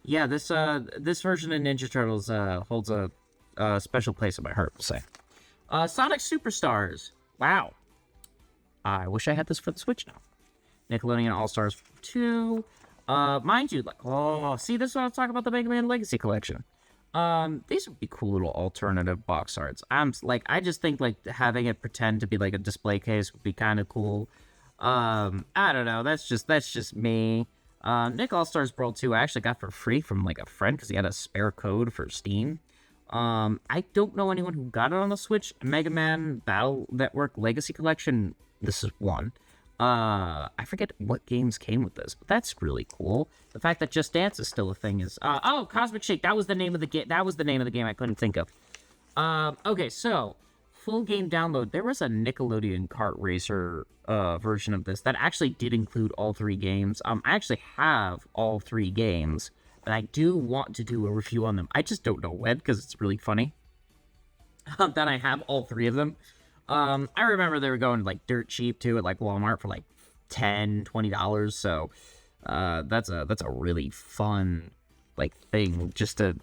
yeah, this version of Ninja Turtles, holds a special place in my heart, we'll say. Sonic Superstars. Wow. I wish I had this for the Switch now. Nickelodeon All-Stars 2. Mind you, like, oh, see, this is what I'm talking about, the Mega Man Legacy Collection. These would be cool little alternative box arts. I just think, like, having it pretend to be, like, a display case would be kind of cool. I don't know, that's just me. Nick All-Stars Brawl 2 I actually got for free from, like, a friend because he had a spare code for Steam. I don't know anyone who got it on the Switch. Mega Man Battle Network Legacy Collection, this is one. I forget what games came with this, but that's really cool. The fact that Just Dance is still a thing is, oh, Cosmic Shake, that was the name of the game, I couldn't think of. Okay, so, full game download, there was a Nickelodeon Kart Racer, version of this that actually did include all 3 games. I actually have all 3 games, but I do want to do a review on them. I just don't know when, because it's really funny that I have all 3 of them. I remember they were going, like, dirt cheap, too, at, like, Walmart for, like, $10, $20, so, that's a really fun, like, thing just to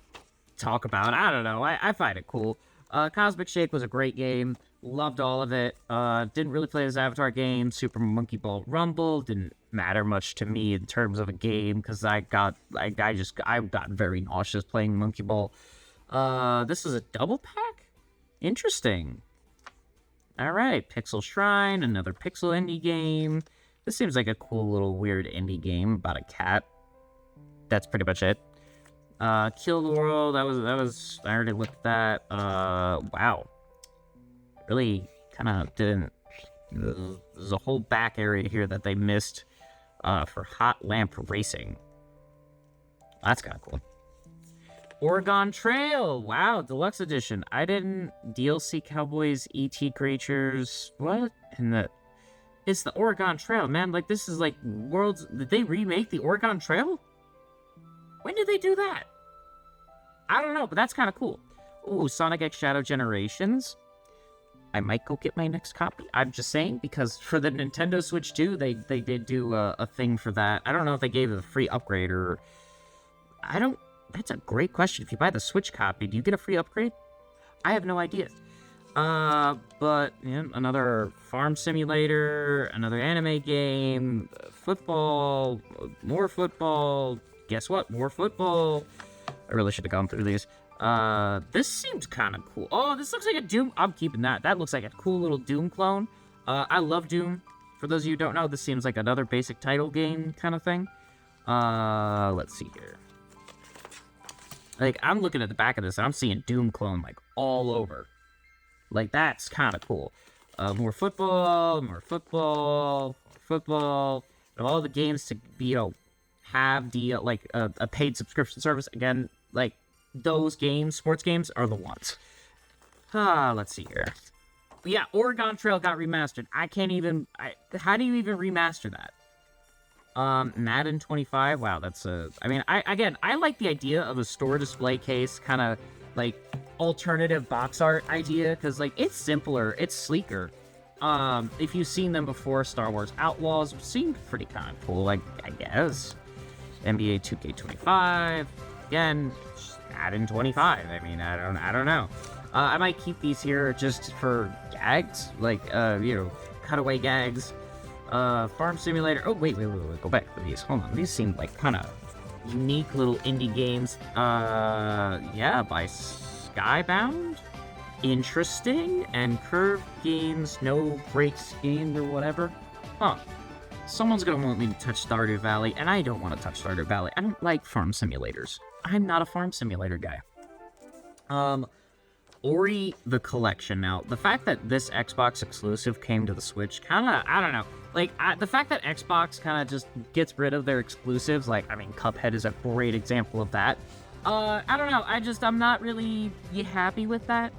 talk about. I don't know, I find it cool. Cosmic Shake was a great game, loved all of it, didn't really play this Avatar game. Super Monkey Ball Rumble didn't matter much to me in terms of a game, because I got very nauseous playing Monkey Ball. This is a double pack? Interesting. Alright, Pixel Shrine, another Pixel indie game. This seems like a cool little weird indie game about a cat. That's pretty much it. Kill the World, that was, I already looked at that. Wow. Really kind of didn't, there's a whole back area here that they missed, for Hot Lamp Racing. That's kind of cool. Oregon Trail! Wow, Deluxe Edition. I didn't... DLC Cowboys, E.T. Creatures... What? It's the Oregon Trail, man. Like, this is, like, world's... Did they remake the Oregon Trail? When did they do that? I don't know, but that's kind of cool. Ooh, Sonic X Shadow Generations. I might go get my next copy. I'm just saying, because for the Nintendo Switch 2, they did do a thing for that. I don't know if they gave it a free upgrade or... I don't... That's a great question. If you buy the Switch copy, do you get a free upgrade? I have no idea. But, yeah, another farm simulator, another anime game, football, more football. Guess what? More football. I really should have gone through these. This seems kind of cool. Oh, this looks like a Doom. I'm keeping that. That looks like a cool little Doom clone. I love Doom. For those of you who don't know, this seems like another basic title game kind of thing. Let's see here. Like, I'm looking at the back of this, and I'm seeing Doom clone, like, all over. Like, that's kind of cool. More football, more football, more football. And all the games to, have the, a paid subscription service. Again, like, those games, sports games, are the ones. Let's see here. Yeah, Oregon Trail got remastered. I can't even... how do you even remaster that? Madden 25? Wow, that's I like the idea of a store display case, kind of, like, alternative box art idea, because, like, it's simpler, it's sleeker. If you've seen them before, Star Wars Outlaws seemed pretty kind of cool, like, I guess. NBA 2K25, again, Madden 25, I mean, I don't know. I might keep these here just for gags, like, cutaway gags. Farm Simulator. Oh, wait, go back to these. Hold on, these seem like kind of unique little indie games. Yeah, by Skybound. Interesting. And Curve Games, No Breaks Game or whatever. Huh. Someone's gonna want me to touch Stardew Valley, and I don't want to touch Stardew Valley. I don't like farm simulators. I'm not a farm simulator guy. Ori the Collection. Now, the fact that this Xbox exclusive came to the Switch, kind of, I don't know. Like, the fact that Xbox kind of just gets rid of their exclusives, like, I mean, Cuphead is a great example of that. I don't know, I'm not really happy with that.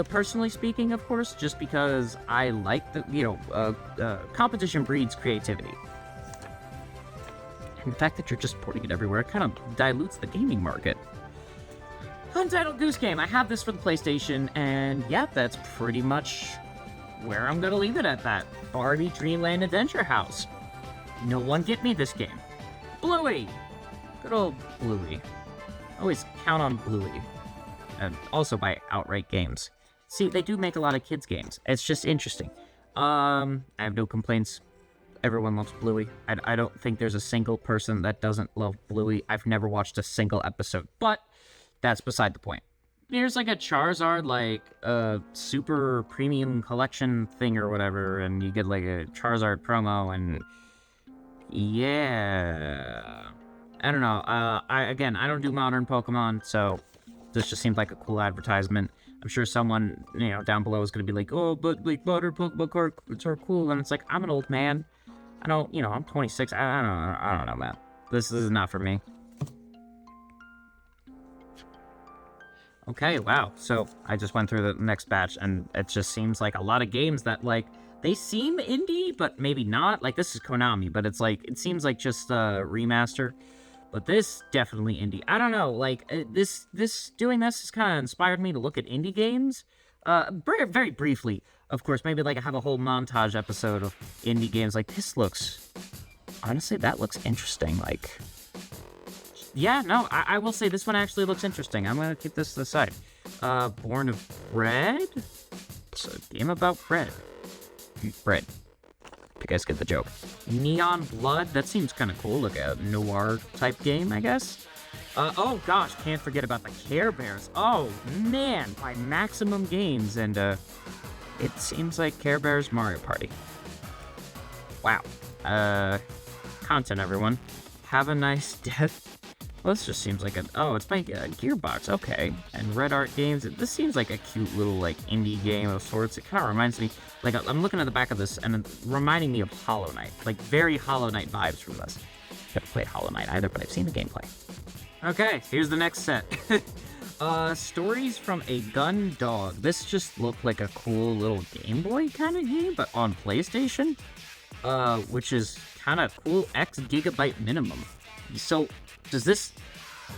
Personally speaking, of course, just because I like the, competition breeds creativity. And the fact that you're just porting it everywhere kind of dilutes the gaming market. Untitled Goose Game. I have this for the PlayStation, and yeah, that's pretty much where I'm gonna leave it at that. Barbie Dreamland Adventure House. No one get me this game. Bluey! Good old Bluey. Always count on Bluey. And also by Outright Games. See, they do make a lot of kids' games. It's just interesting. I have no complaints. Everyone loves Bluey. I don't think there's a single person that doesn't love Bluey. I've never watched a single episode, but that's beside the point. Here's like a Charizard, like, super premium collection thing or whatever, and you get like a Charizard promo, and yeah. I don't know. I don't do modern Pokemon, so this just seems like a cool advertisement. I'm sure someone, down below is going to be like, oh, but like modern Pokemon cards are cool, and it's like, I'm an old man. I don't, I'm 26. I don't know, man. This is not for me. Okay, wow. So I just went through the next batch, and it just seems like a lot of games that, like, they seem indie, but maybe not. Like, this is Konami, but it's like, it seems like just a remaster. But this, definitely indie. I don't know, like, doing this has kind of inspired me to look at indie games. Very briefly, of course, maybe, like, I have a whole montage episode of indie games. Like, this looks, honestly, that looks interesting, like... Yeah, no, I will say this one actually looks interesting. I'm going to keep this to the side. Born of Bread? It's a game about bread. Bread. You guys get the joke. Neon Blood? That seems kind of cool. Like a noir-type game, I guess. Oh, gosh, can't forget about the Care Bears. Oh, man, by Maximum Games. And, it seems like Care Bears Mario Party. Wow. Content, everyone. Have a nice death. Well, this just seems like it's by Gearbox, okay. And Red Art Games, this seems like a cute little, like, indie game of sorts. It kind of reminds me, like, I'm looking at the back of this, and it's reminding me of Hollow Knight. Like, very Hollow Knight vibes from this. I haven't played Hollow Knight either, but I've seen the gameplay. Okay, here's the next set. Stories from a Gun Dog. This just looked like a cool little Game Boy kind of game, but on PlayStation. Which is kind of cool. X gigabyte minimum. So... does this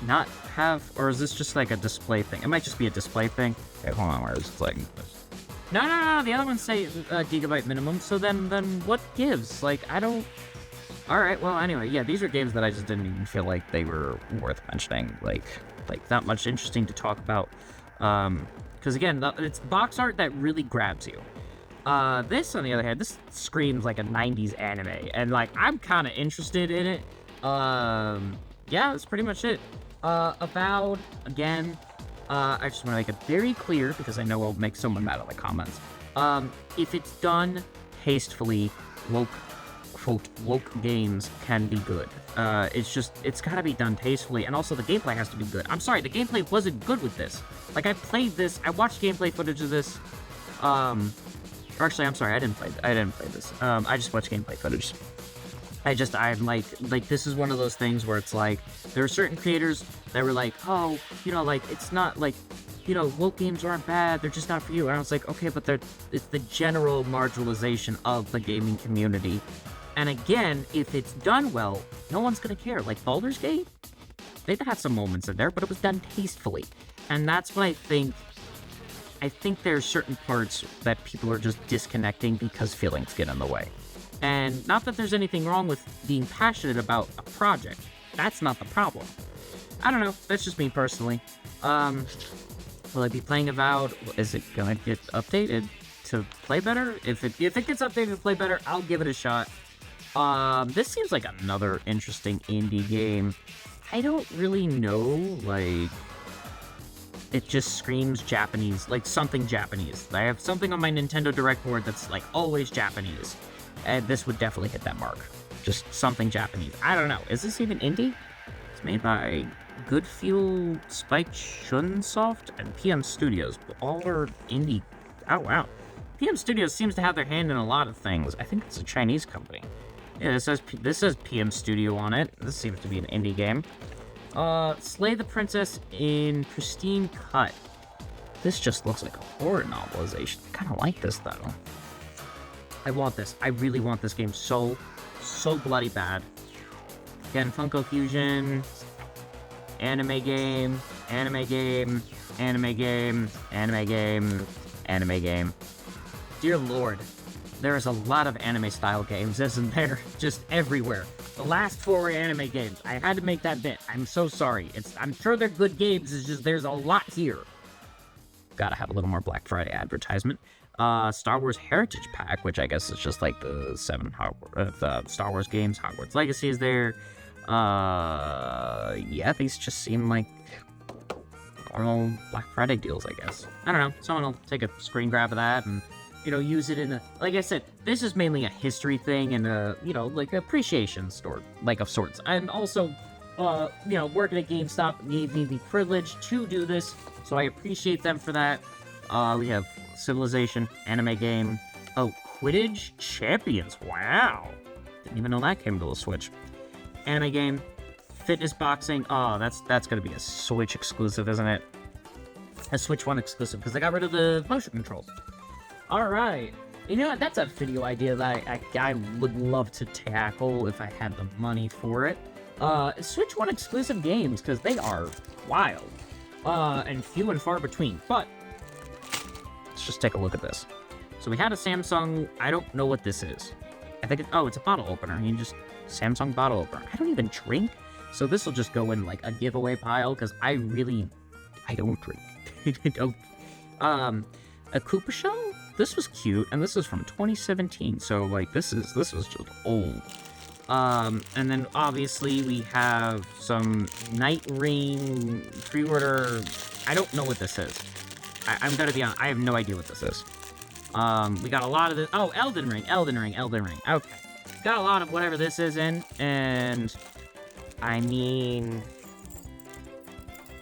not have, or is this just like a display thing? It might just be a display thing. Okay, hold on, where is it? Like, no, the other ones say gigabyte minimum, so then what gives? Like, I don't... Alright, well, anyway, yeah, these are games that I just didn't even feel like they were worth mentioning. Like not much interesting to talk about. Because again, it's box art that really grabs you. This, on the other hand, this screams like a 90s anime, and like, I'm kind of interested in it. Yeah, that's pretty much it. Avowed, again, I just want to make it very clear, because I know I'll make someone mad in the comments. If it's done hastefully, woke, quote, woke games can be good. It's gotta be done tastefully, and also the gameplay has to be good. I'm sorry, the gameplay wasn't good with this. Like, I played this, I watched gameplay footage of this, or actually, I'm sorry, I didn't play this. I just watched gameplay footage. I'm like, this is one of those things where it's like, there are certain creators that were like, oh, you know, like, it's not, like, you know, woke games aren't bad, they're just not for you. And I was like, okay, but it's the general marginalization of the gaming community. And again, if it's done well, no one's gonna care. Like, Baldur's Gate, they've had some moments in there, but it was done tastefully. And that's what I think there's certain parts that people are just disconnecting because feelings get in the way. And not that there's anything wrong with being passionate about a project. That's not the problem. I don't know. That's just me personally. Will I be playing Avowed? Is it gonna get updated to play better? If it gets updated to play better, I'll give it a shot. This seems like another interesting indie game. I don't really know, like... It just screams Japanese, like something Japanese. I have something on my Nintendo Direct board that's like always Japanese. And this would definitely hit that mark. Just something Japanese. I don't know. Is this even indie? It's made by Good Fuel, Spike Chunsoft, and PM Studios. All are indie. Oh, wow. PM Studios seems to have their hand in a lot of things. I think it's a Chinese company. Yeah, this says PM Studio on it. This seems to be an indie game. Slay the Princess in Pristine Cut. This just looks like a horror novelization. I kind of like this, though. I want this. I really want this game so bloody bad. Again, Funko Fusion, anime game, anime game, anime game, anime game, anime game. Dear Lord, there is a lot of anime-style games, isn't there? Just everywhere. The last 4 were anime games. I had to make that bit. I'm so sorry. I'm sure they're good games, it's just there's a lot here. Gotta have a little more Black Friday advertisement. Star Wars Heritage Pack, which I guess is just like the 7 the Star Wars games. Hogwarts Legacy is there. Yeah, these just seem like normal Black Friday deals, I guess. I don't know. Someone will take a screen grab of that and, you know, use it in a... Like I said, this is mainly a history thing and a, you know, like appreciation store, like of sorts. And also, you know, working at GameStop gave me the privilege to do this, so I appreciate them for that. We have Civilization, anime game. Oh, Quidditch Champions. Wow. Didn't even know that came to the Switch. Anime game. Fitness boxing. Oh, that's gonna be a Switch exclusive, isn't it? A Switch 1 exclusive, because I got rid of the motion controls. Alright. You know what? That's a video idea that I would love to tackle if I had the money for it. Switch 1 exclusive games, because they are wild. And few and far between. But let's just take a look at this. So we had a Samsung, I don't know what this is. I think it's a bottle opener. You just, Samsung bottle opener. I don't even drink, so this will just go in like a giveaway pile, because I don't drink. I don't. A Koopa Show? This was cute, and this is from 2017, so like this was just old. And then obviously we have some Night Rain pre-order. I don't know what this is. I'm gonna be honest, I have no idea what this is. We got a lot of this. Oh, Elden Ring. Okay. Got a lot of whatever this is in, and I mean,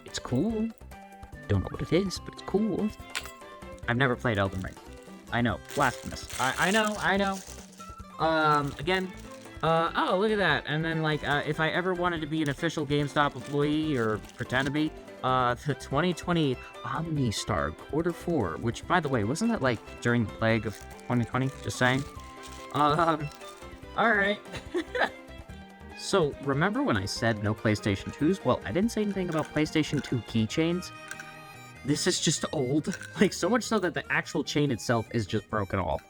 it's cool. Don't know what it is, but it's cool. I've never played Elden Ring. I know, blasphemous. I know. Again, oh, look at that. And then, like, if I ever wanted to be an official GameStop employee, or pretend to be, the 2020 OmniStar Q4, which, by the way, wasn't that, like, during the plague of 2020? Just saying. Alright. So, remember when I said no PlayStation 2s? Well, I didn't say anything about PlayStation 2 keychains. This is just old. Like, so much so that the actual chain itself is just broken off.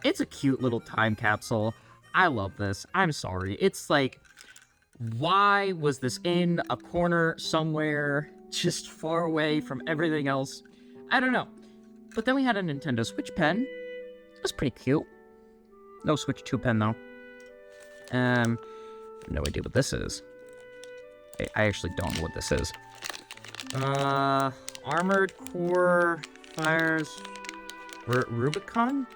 It's a cute little time capsule. I love this. I'm sorry. It's like, why was this in a corner somewhere just far away from everything else? I don't know. But then we had a Nintendo Switch pen. It was pretty cute. No Switch 2 pen, though. No idea what this is. I actually don't know what this is. Armored Core Fires Rubicon?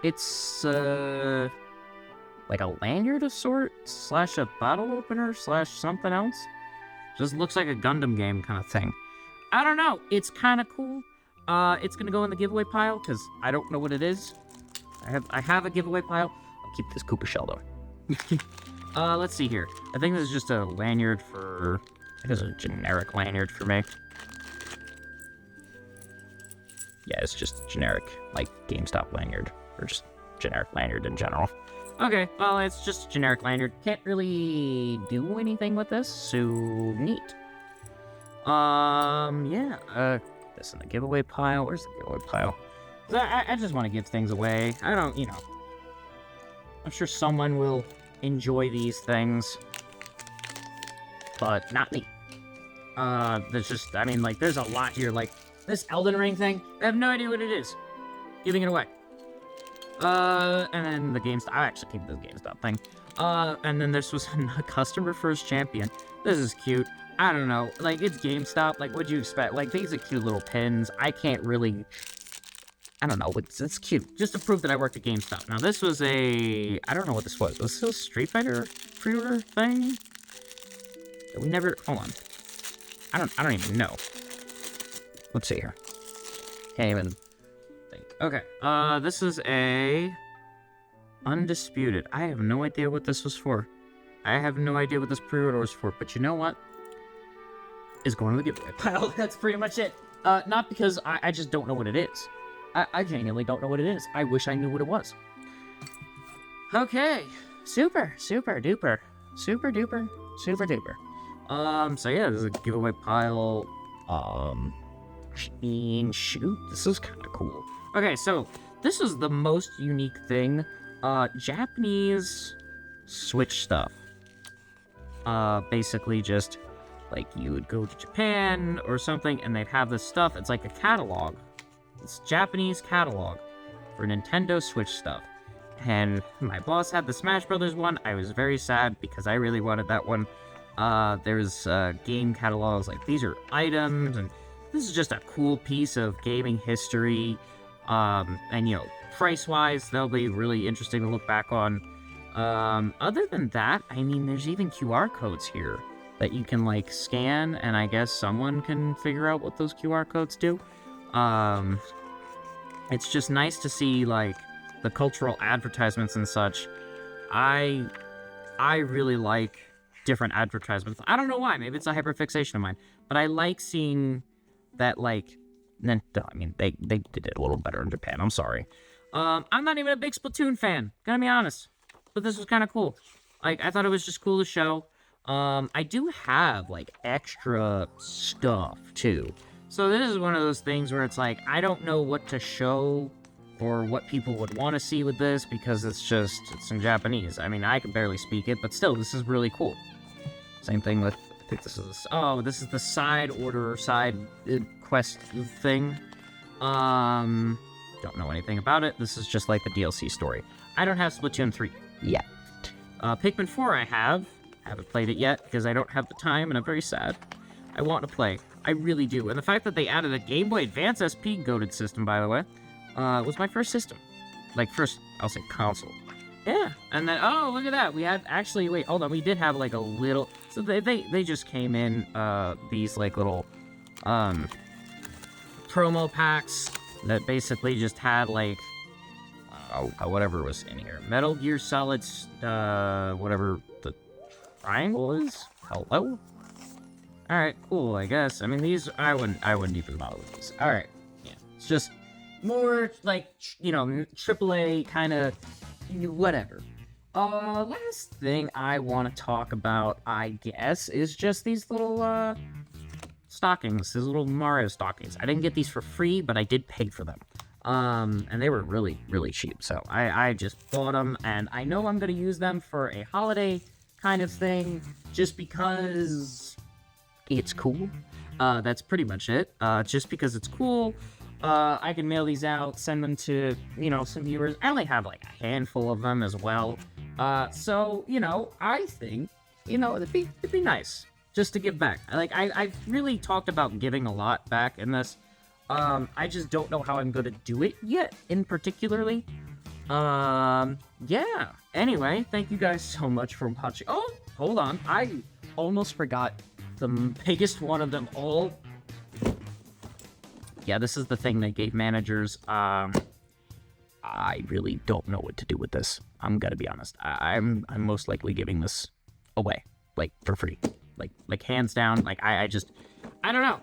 It's, like a lanyard of sort, slash a bottle opener, slash something else. Just looks like a Gundam game kind of thing. I don't know. It's kind of cool. It's gonna go in the giveaway pile because I don't know what it is. I have a giveaway pile. I'll keep this Koopa shell though. Let's see here. I think this is just a lanyard for. It is a generic lanyard for me. Yeah, it's just a generic, like, GameStop lanyard. Or just generic lanyard in general. Okay, well, it's just a generic lanyard. Can't really do anything with this, so neat. Yeah, this in the giveaway pile. Where's the giveaway pile? I just want to give things away. I don't, you know. I'm sure someone will enjoy these things. But not me. There's just, I mean, like, there's a lot here. Like, this Elden Ring thing, I have no idea what it is. Giving it away. And then the GameStop, I actually keep this GameStop thing. And then this was a customer first champion. This is cute. I don't know, like, it's GameStop, like, what'd you expect? Like, these are cute little pins. I can't really, I don't know, it's cute. Just to prove that I worked at GameStop. Now, this was I don't know what this was. Was this a Street Fighter pre-order thing? We never, hold on. I don't even know. Let's see here. Can't even think. Okay, this is a Undisputed. I have no idea what this was for. I have no idea what this pre-order was for, but you know what? Is going to the giveaway pile. That's pretty much it. Not because I just don't know what it is. I genuinely don't know what it is. I wish I knew what it was. Okay. Super duper. Super duper. So yeah, this is a giveaway pile. Shoot, this is kind of cool. Okay, so this is the most unique thing. Japanese Switch stuff. Basically just, like, you would go to Japan or something, and they'd have this stuff. It's like a catalog. It's Japanese catalog for Nintendo Switch stuff. And my boss had the Smash Brothers one. I was very sad because I really wanted that one. There's game catalogs, like, these are items, and this is just a cool piece of gaming history. And, you know, price-wise, they'll be really interesting to look back on. Other than that, I mean, there's even QR codes here that you can, like, scan, and I guess someone can figure out what those QR codes do. It's just nice to see, like, the cultural advertisements and such. I really like different advertisements. I don't know why, maybe it's a hyperfixation of mine, but I like seeing that, like, I mean, they did it a little better in Japan, I'm sorry. I'm not even a big Splatoon fan, gonna be honest, but this was kind of cool. Like, I thought it was just cool to show. I do have, like, extra stuff, too. So this is one of those things where it's like, I don't know what to show or what people would want to see with this because it's in Japanese. I mean, I can barely speak it, but still, this is really cool. Same thing with, I think this is the side quest thing. Don't know anything about it. This is just like the DLC story. I don't have Splatoon 3 yet. Pikmin 4 I haven't played it yet because I don't have the time and I'm very sad. I want to play. I really do. And the fact that they added a Game Boy Advance SP goated system, by the way, was my first system. Like, first, I'll say console. Yeah. And then, oh, look at that. We had, actually, wait, hold on. We did have, like, a little, so they just came in, these, like, little, promo packs that basically just had, like, whatever was in here. Metal Gear Solid, whatever the triangle is? Hello? Alright, cool, I guess. I mean, these, I wouldn't even bother with these. Alright, yeah. It's just more, like, you know, AAA kind of, whatever. Last thing I want to talk about, I guess, is just these little, stockings. These little Mario stockings. I didn't get these for free, but I did pay for them. And they were really, really cheap. So I just bought them, and I know I'm going to use them for a holiday kind of thing, just because it's cool. That's pretty much it. Just because it's cool, I can mail these out, send them to, you know, some viewers. I only have, like, a handful of them as well. So, you know, I think, you know, it'd be nice just to give back. Like, I've really talked about giving a lot back in this. I just don't know how I'm going to do it yet, in particularly. Yeah. Anyway, thank you guys so much for watching. Oh, hold on. I almost forgot the biggest one of them all. Yeah, this is the thing they gave managers. I really don't know what to do with this. I'm gonna be honest. I'm most likely giving this away, like, for free. Like hands down. Like, I don't know.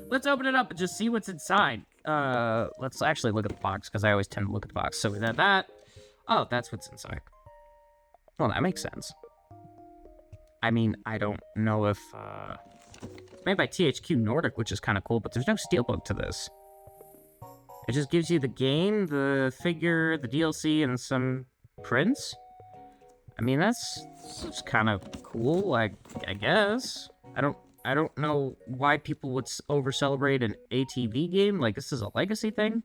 Let's open it up and just see what's inside. Let's actually look at the box, because I always tend to look at the box. So we got that. Oh, that's what's inside. Well, that makes sense. I mean, I don't know if, it's made by THQ Nordic, which is kind of cool, but there's no steelbook to this. It just gives you the game, the figure, the DLC, and some prints. I mean, that's kind of cool, I guess. I don't know why people would over-celebrate an ATV game. Like, this is a legacy thing.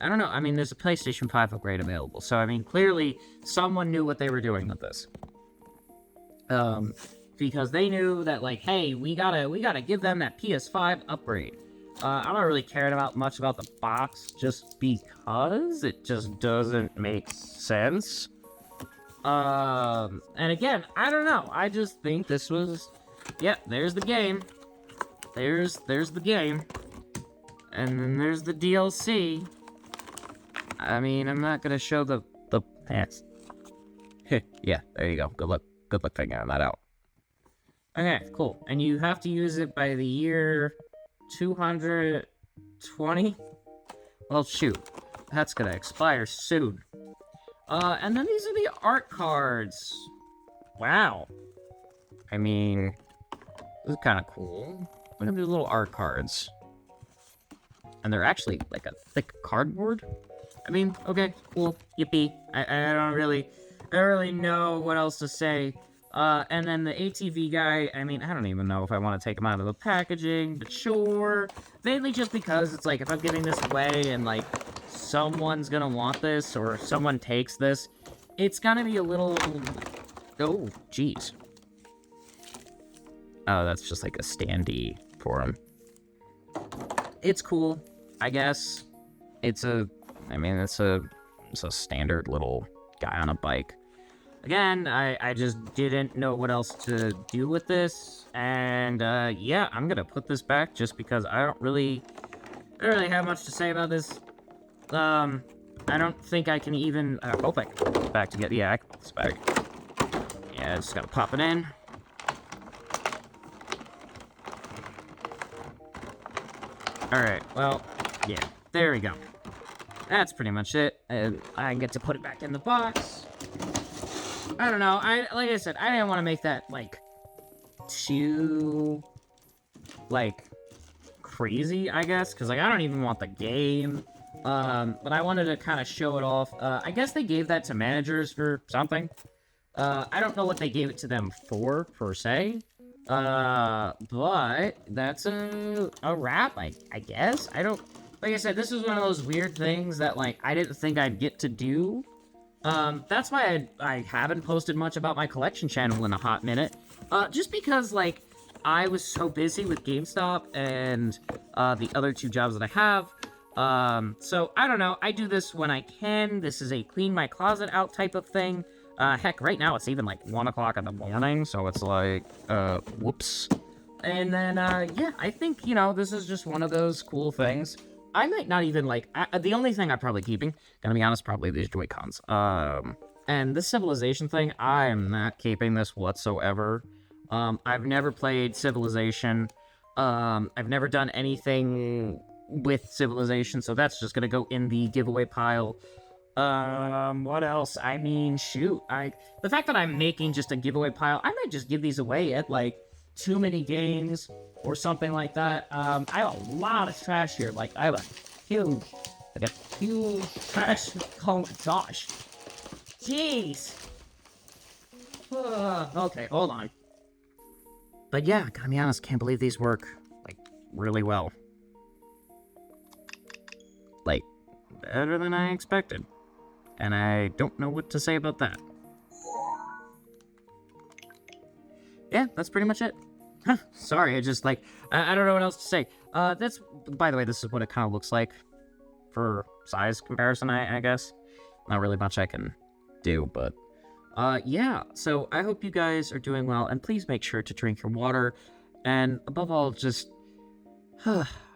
I don't know. I mean, there's a PlayStation 5 upgrade available. So, I mean, clearly, someone knew what they were doing with this. Because they knew that, like, hey, we gotta give them that PS5 upgrade. I'm not really caring much about the box, just because it just doesn't make sense. And again, I don't know. I just think this was, yeah, there's the game. There's the game. And then there's the DLC. I mean, I'm not gonna show the pants. Yeah, there you go. Good luck figuring that out. Okay, cool. And you have to use it by the year 220? Well, shoot. That's gonna expire soon. And then these are the art cards. Wow. I mean, this is kind of cool. Look at these little art cards. And they're actually like a thick cardboard. I mean, okay, cool, yippee. I don't really know what else to say. And then the ATV guy, I mean, I don't even know if I want to take him out of the packaging, but sure. Mainly just because it's like, if I'm giving this away and, like, someone's gonna want this, or someone takes this, it's gonna be a little... Oh, jeez. Oh, that's just like a standee for him. It's cool, I guess. It's a standard little guy on a bike. Again, I just didn't know what else to do with this, and yeah, I'm gonna put this back just because I don't really have much to say about this. I don't think I can even. I hope I can put this back together. Yeah, I can put this back. Yeah, just gotta pop it in. All right. Well, yeah, there we go. That's pretty much it. I get to put it back in the box. I don't know. Like I said, I didn't want to make that, like, too, like, crazy, I guess, because, like, I don't even want the game. But I wanted to kind of show it off. I guess they gave that to managers for something. I don't know what they gave it to them for, per se. But that's a wrap, I guess. Like I said, this is one of those weird things that, like, I didn't think I'd get to do. That's why I haven't posted much about my collection channel in a hot minute. Just because, like, I was so busy with GameStop and, the other two jobs that I have. So, I don't know. I do this when I can. This is a clean my closet out type of thing. Heck, right now it's even, like, 1 o'clock in the morning, so it's like, whoops. And then, yeah, I think, you know, this is just one of those cool things. I might not even, like, the only thing I'm probably keeping, gonna be honest, probably these Joy-Cons. And this Civilization thing, I am not keeping this whatsoever. I've never played Civilization. I've never done anything with Civilization, so that's just gonna go in the giveaway pile. What else? I mean, shoot, the fact that I'm making just a giveaway pile, I might just give these away at, like, too many games or something like that. I have a lot of trash here. Like, I have a huge trash. Oh my gosh. Jeez. Okay, hold on. But yeah, gotta be honest, can't believe these work, like, really well. Like, better than I expected. And I don't know what to say about that. Yeah, that's pretty much it. Sorry, I just, like, I don't know what else to say. That's, by the way, this is what it kind of looks like for size comparison, I guess. Not really much I can do, but yeah. So I hope you guys are doing well, and please make sure to drink your water, and above all, just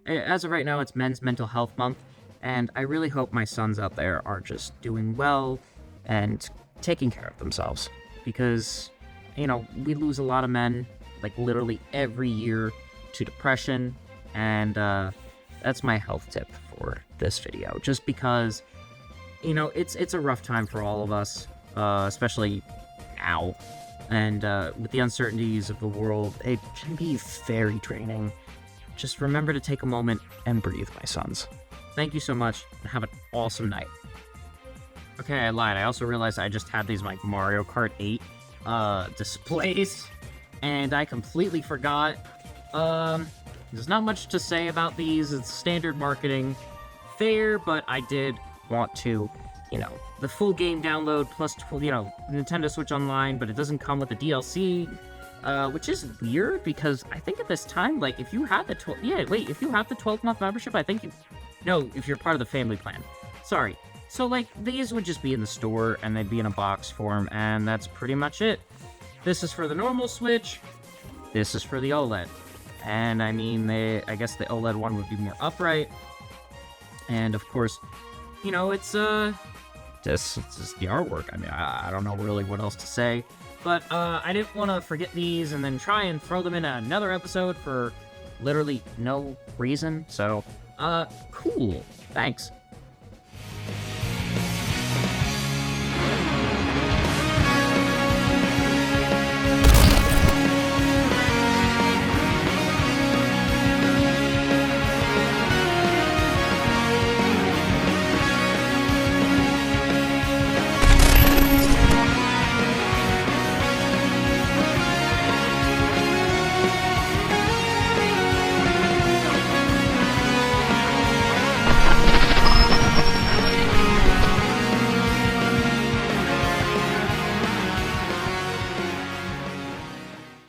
as of right now, it's Men's Mental Health Month, and I really hope my sons out there are just doing well and taking care of themselves, because we lose a lot of men, like literally every year, to depression, and that's my health tip for this video, just because it's a rough time for all of us, especially now, and with the uncertainties of the world, it can be very draining. Just remember to take a moment and breathe, my sons. Thank you so much, and have an awesome night. Okay, I lied. I also realized I just had these like Mario Kart 8 displays, and I completely forgot. There's not much to say about these. It's standard marketing fare, but I did want to, the full game download plus, Nintendo Switch Online, but it doesn't come with the DLC, which is weird because I think at this time, like, if you have the 12-month membership, I think if you're part of the family plan. Sorry. So, like, these would just be in the store, and they'd be in a box form, and that's pretty much it. This is for the normal Switch. This is for the OLED. And, I mean, I guess the OLED one would be more upright. And, of course, it's just the artwork. I mean, I don't know really what else to say. But, I didn't want to forget these and then try and throw them in another episode for literally no reason. So, cool. Thanks.